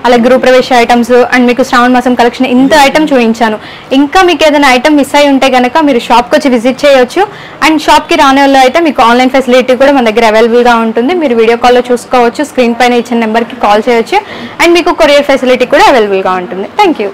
అలాగే గృహ ప్రవేశ ఐటమ్స్ అండ్ మీకు శ్రావణ మాసం కలెక్షన్ ఇంత ఐటమ్ చూపించాను. ఇంకా మీకు ఏదైనా ఐటమ్ మిస్ అయి ఉంటే కనుక మీరు షాప్కి వచ్చి విజిట్ చేయొచ్చు. అండ్ షాప్కి రాని వాళ్ళు అయితే మీకు ఆన్లైన్ ఫెసిలిటీ కూడా మన దగ్గర అవైలబుల్గా ఉంటుంది. మీరు వీడియో కాల్లో చూసుకోవచ్చు, స్క్రీన్ పైన ఇచ్చిన నెంబర్కి కాల్ చేయొచ్చు. అండ్ మీకు కొరియర్ ఫెసిలిటీ కూడా అవైలబుల్గా ఉంటుంది. Thank you.